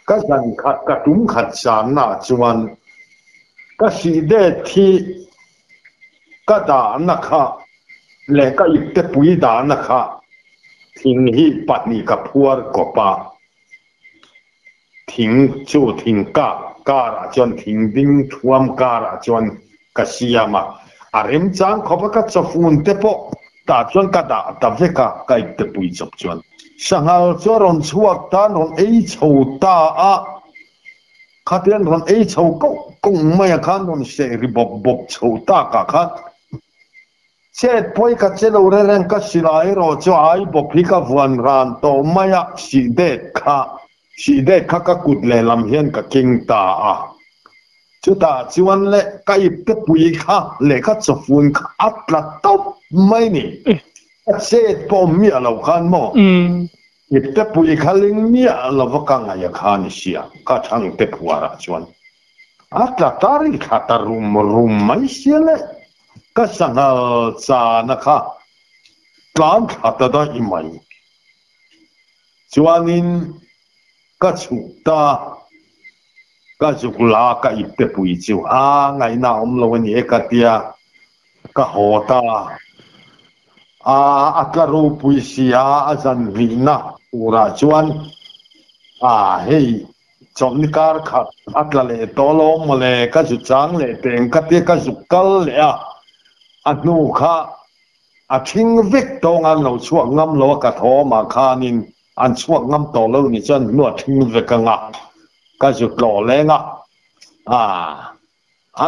ka san khat ka tum khat san na chuan ka si de thi ka da na kha le ka ip te pui da na kha thing hi patni ka phuar ko pa thing chu thing ka ra chuan thing ding thuam ka ra chuan ka siama arem chang khopa ka chafun te po ta chuan ka da ta veka ka ip te pui chop chuan sangal choron chuak ta non ei chho ta a khatian ron ei chho ko kong maya khan non se ri bob chho ta ka kha chet poi ka chelo re ren ka silai ro cho ai bo phi ka vuan ran to maya si de kha ka kut le lam hian ka king ta a chu ta chuan le ka ip te pui kha le ka chofun kha atla top mai ni chet po mi alo khan mo ip te pui kha ling mi alo ka nga ya khan sia ka thang te phuara chuan atla tari kha ta rum mai sia le ka sangal cha na kha tlan khata da imai chuanin ka chukta ka chukla ka ipte pui chu ngai na lo ni ekatia ka hota atla ro pui sia azan vina ura chuan hei chomnikar khat atla le tolo mole ka chu chang le teng ka te ka zukal le anu kha thing vek tong an lo chuak ngam lo ka thoma khanin an chuak ngam to lo ni chan nu thing vek nga ka zu lo le nga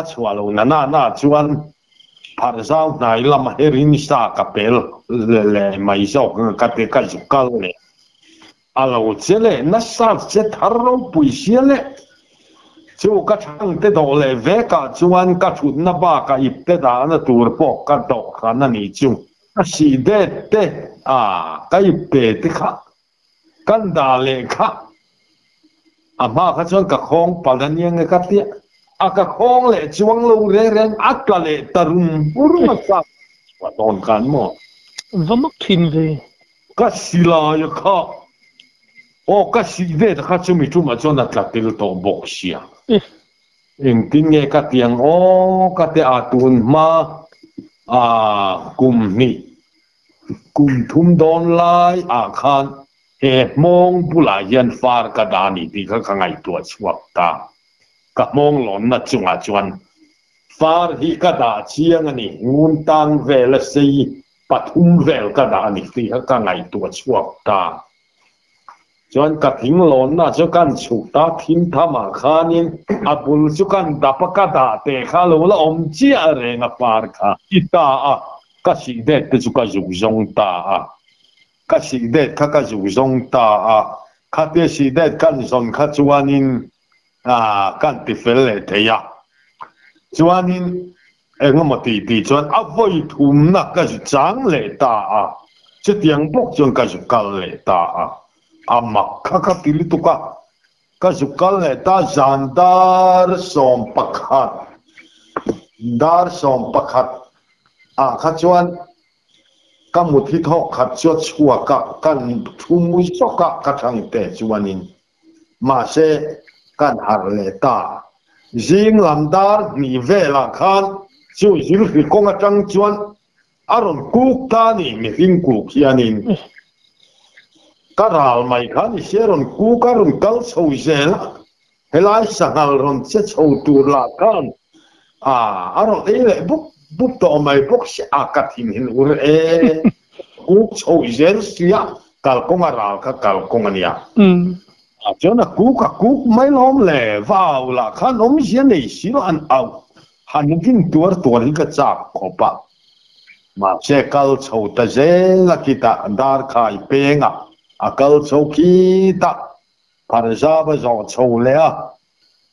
chua lo na chuan phar zau nai lam herin sa ka pel le mai zo ka te ka zu kal le alo chele na sa che tharo pui siale chu ka thang te do le ve ka chuan ka thut na ba ka ip te da na tur po ka do khana ni chu a si de te ka ip te kha kan da le kha ama kha chuan ka khong palan yang ka ti ka khong le chuang lo re ren atla le tarum purma sa wa don kan mo vamak thin ve ka sila ya kha ka si de kha chu mi tu ma chuan atla tel to bok sia em tin nghe các tiếng các te atun ma kum ni kum thum don lai khan he mong bula yan far ka dani ti ka ngai tua chuak ta ka mong lon na chunga chuan far hi ka da chiang ani ngun tang vel sei pathum vel ka dani ti ka ngai tua chuak ta chuan ka thing lon na chu kan chuk ta thim thama khanin apul chu kan dapaka da te kha lo la om chi a renga par kha ita ka si de te chu ka zuk zong ta ka si de ka zuk zong ta ka te si de kan zon kha chuanin kan ti fel le te ya chuanin engomati ti chuan voi thum na ka zu chang le ta chu tiang bok chuan ka zu kal le ta amak kaka pilituka kasukal le ta zandar som pakhat khachuan kamuthi thok khat chot chua ka kan thumui soka kathang te chuanin ma se kan har le ta jing lamdar ni vela khan chu zil fi konga tang chuan aron kuk ta ni mi hing kuk hianin karal mai khan seron ku karun kal chho zel helai sangal ron che chho tur la kan aro ele buk to mai buk si akat hin ur ku chou zel sia kal konga ral ka kal konga nia cho na ku mai lom le vào la khan om sia nei si lo an au han king tuar hi ka chak khopa ma se kal chou ta zel la kita dar khai penga akal chou ki ta par za ba zo chou le a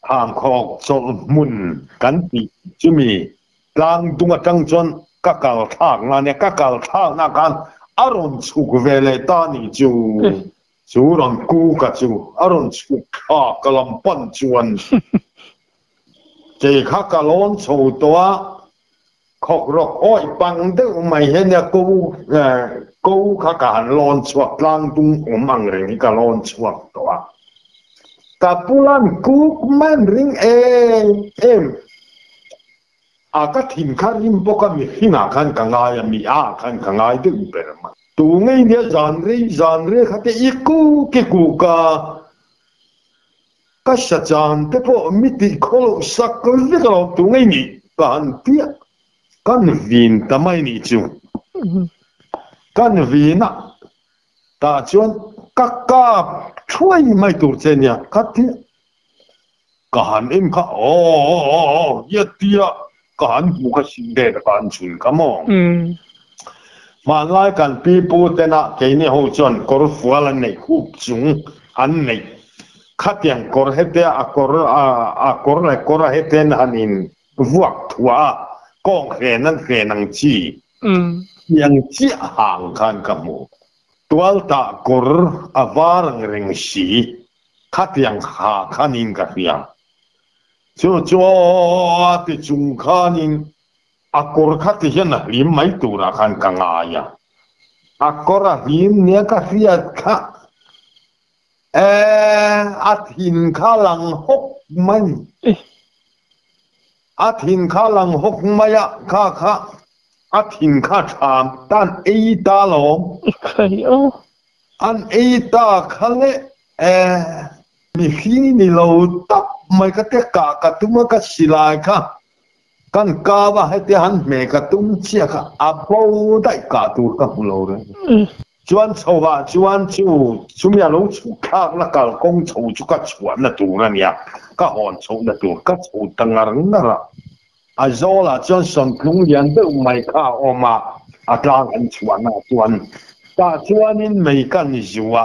hàng kho chol mun kan ti chumi tlang dunga tang chon ka kal thang na ne ka kal thang na kan aron chuk vele ta ni chu ron ku ka chu aron chuk kalam pan chuan che kha kalon chou to khok rok oi pang de mai he ne ko kha kan lon chuak tlang dung mang reng ka lon chuak to kapulan kuk man ring em aka thim kharim boka mi hinga khan kangaya mi khan kangai de berma tu ngai dia genre khate iku ke ku ka shajan te po miti kholo sakol de ka tu ngai ni kan pia kan vin tamai ni chu kan vina ta chuan ka chui mai tur chen ya khati kan em kha ya tia kan bu kha sin de kan chun kamo ma lai kan pi pu te na ke ni ho chon kor fual nei khup chung an nei khatiang kor hete kor le kor heten anin vuak thua kong he nang chi yang chi hang kan kamu tual ta kor avar reng si khatiang ha khanin ka pia cho ti chung khanin akor khati hian lim mai tura khan kangaya akora him ne ka fiat kha athin khalang hok man athin khalang hok maya kha athin kha tham tan ta lom an ta khale mi khi ni lo tap mai ka te ka tuma ka silai kha kan ka ba he te han me ka tum chia kha apo dai ka tu ka lo re chuan chowa chuan chumya lo chu kha la kal kong chou chu ka chuan na tu na nia ka hon chou na tu ka chou tangar ngara azola chuan son klung lian de mai kha oma atlang an chuan na chuan ta chuanin mei kan ziwa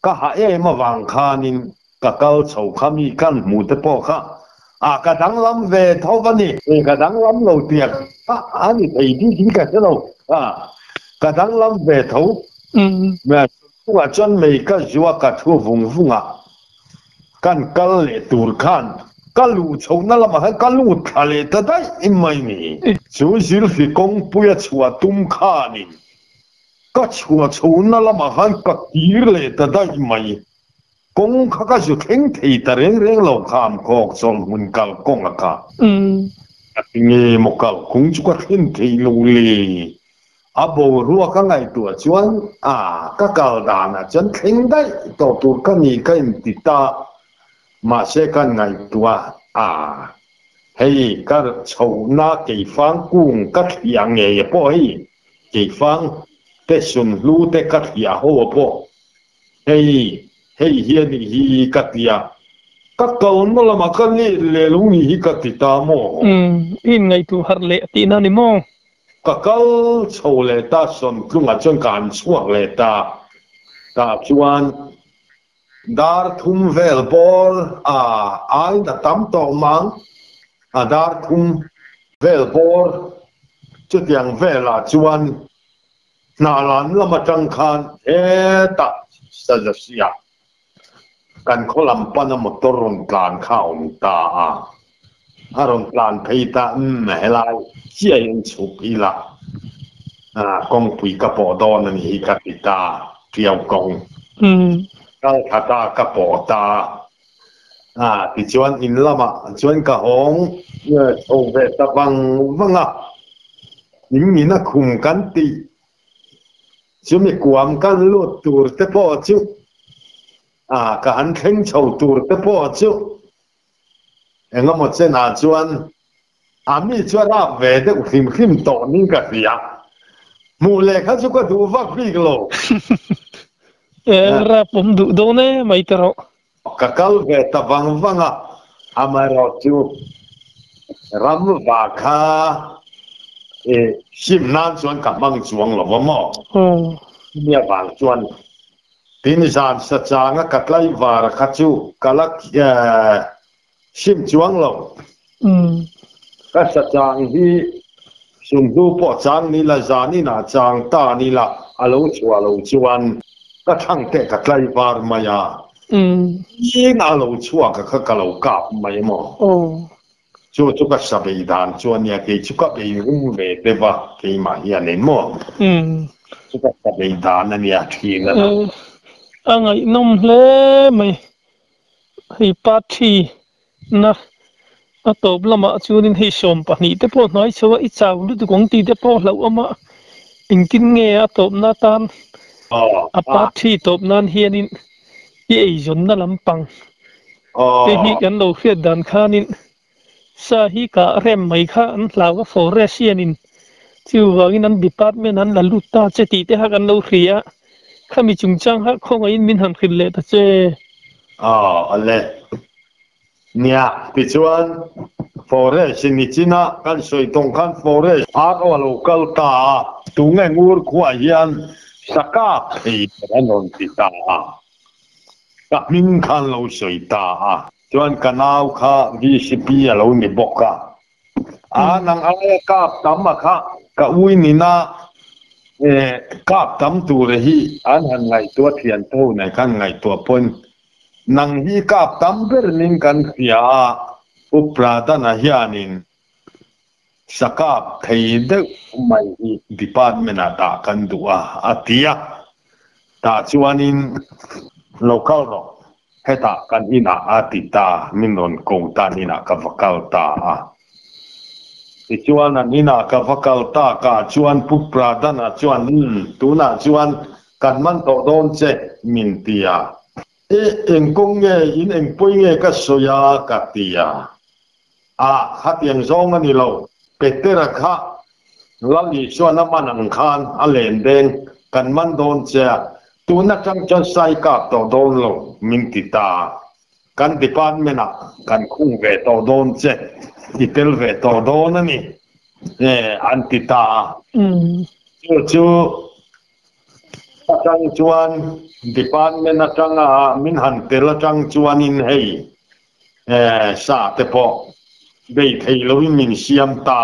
ka ha ma wang khanin ka kal chou khami kan mu te po kha ka dang lam ve thau vani ka dang lam lo tiak ani thei di ka se lo ka dang lam ve thau ma wa chon mei ka ziwa ka thu vung kan kal le tur khan kalu chou na lama kalu thale ta dai imai ni chu zil fi kong puya chua tum khanin ka chua chou na lama han ka tir le ta dai mai kong kha ka ju theng thei ta reng lo kham khok chol mun kal kong ka nge mo kal kung chu ka theng thei lo le abo ruwa ka ngai tu chuan ka kal da na chan theng dai to tur ka ni ka im ti ta ma se kan ngai tua hei ka chou na ke fang kung ka thiang nge po hi ke fang te sun lu te ka thia ho po hei hian hi ka tia ka kal no la ma ka ni le lu ni hi ka ti ta mo in ngai tu har le ti na ni mo ka kal chou le ta son klung a chon kan chuak le ta chuan dar thum vel bor ai da tam to mang dar thum vel bor chu tiang vela chuan na lan lama tang khan ta sa sia kan kholam pana motor ron tlan khaun ta haron tlan phei ta helai chia yin chuk ila kong pui ka po don ni hi ka ta tiao kong kal khata ka po ta ti chuan in lama chuan ka hong chou ve ta wanga ning na khum kan ti chu mi kuam kan lu tur te po chu ka han theng chou tur te po chu engamo che na chuan ami chora ve de khim khim to ning ka sia mu le kha chu ka du vak bi lo ra pom du do ne mai taro ka kal ve ta wang wanga amaro chu ram va kha e sim nan chuan ka mang chuang lo mo nia wang chuan tin zan sa changa ka tlai var kha chu kalak sim chuang lo ka sa chang hi sum du po chang ni la zani na chang ta ni la alo chuan ka thang te ka tlai var maya ing alo chua ka lo kap mai mo chu ka sa be dan chuan ya ke chu ka be ru ve te ba ke ma ya ne mo chu ka sa be dan na ya thi na angai nom hle mai hi party na a top lama chunin hei som pahnih te pawh hnai chawa i chaw lu tu kong ti te pawh hlo ama ingkin nge a top na tan a party top nan hianin i ei zon na lampang te hi kan lo hriat dan khanin sa hi ka rem mai kha an hlawa forest hianin chu wangin an department an la lut ta che ti te ha kan lo hria khami chungchang ha khonga in min han khil le ta che ale nia ti chuan forest ni china kan soi tong kan forest ar o local ta tu nge ngur khua hian saka thei anon ti ta ka min khan lo soi ta chuan kanau kha VCP alo ni boka nang ala ka tam kha ka ui ni na kap tam tu re hi an han ngai tua thian tho nai kan ngai tua pon nang hi kap tam ber ning kan khia uprada na hianin sakap thei de mai hi department ata kan duwa atia ta chuanin local ro heta kan ina atita minon kong ta ina ka vakal ta chuan an ina ka vakal ta ka chuan puprada na chuan tu na chuan kan man to don che min tia eng kong nge in eng poi nge ka soya ka tia hatiang zong ani lo petera kha lali chuan man ang khan a len deng kan man don che tu na chang chan sai ka to don lo min ti ta kan department kan khung ve to don che itel ve to don ani antita chu chang chuan department atang min han tel atang chuan in hei sa te po be thei lo min siam ta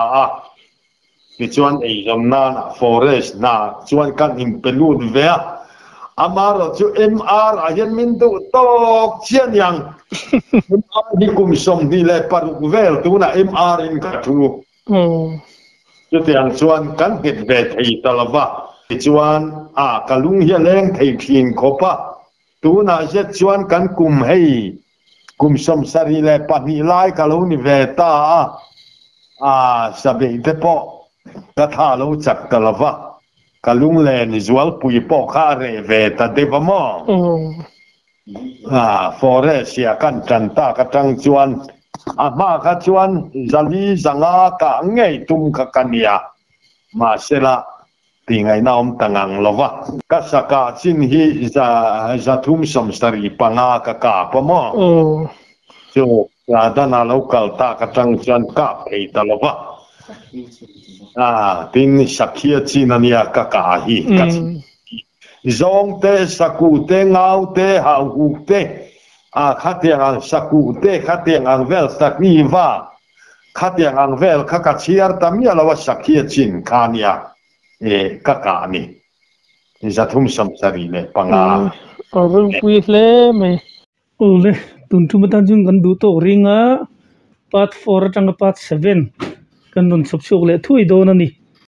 ti chuan ei zom na forest na chuan kan in pelun ve amaro chu MR a hian min du tok chian yang MR ni kum som ni le paruk vel tu na MR in ka thu chu tiang chuan kan hit ve thei talawa ti chuan kalung hi leng thei thin khopa tu na je chuan kan kum hei kum som sari le pani lai kalung ni ve ta sabe te po ka tha lo chak talawa kalung le ni zual pui po kha re ve ta de ba mo forest ya kan chan ta ka tang chuan ma ka chuan zali zanga ka ngei tum ka kania ma sela ti ngai naom tangang lova ka saka chin hi za thum som sari panga ka pa mo chu da na local ta ka tang chuan ka ei ta lova tin sakhia chinania ka hi ka zong te saku te ngau te hau hu te khatiang saku te khatiang ang vel sakni va khatiang ang vel ka chiar tamia lawa sakhia chin khania ka ni zathum samsari le panga arung pui hle mai ole tun tu matan jung kan du to ringa part 4 atang part 7 kan nun sop chok le thui do na ni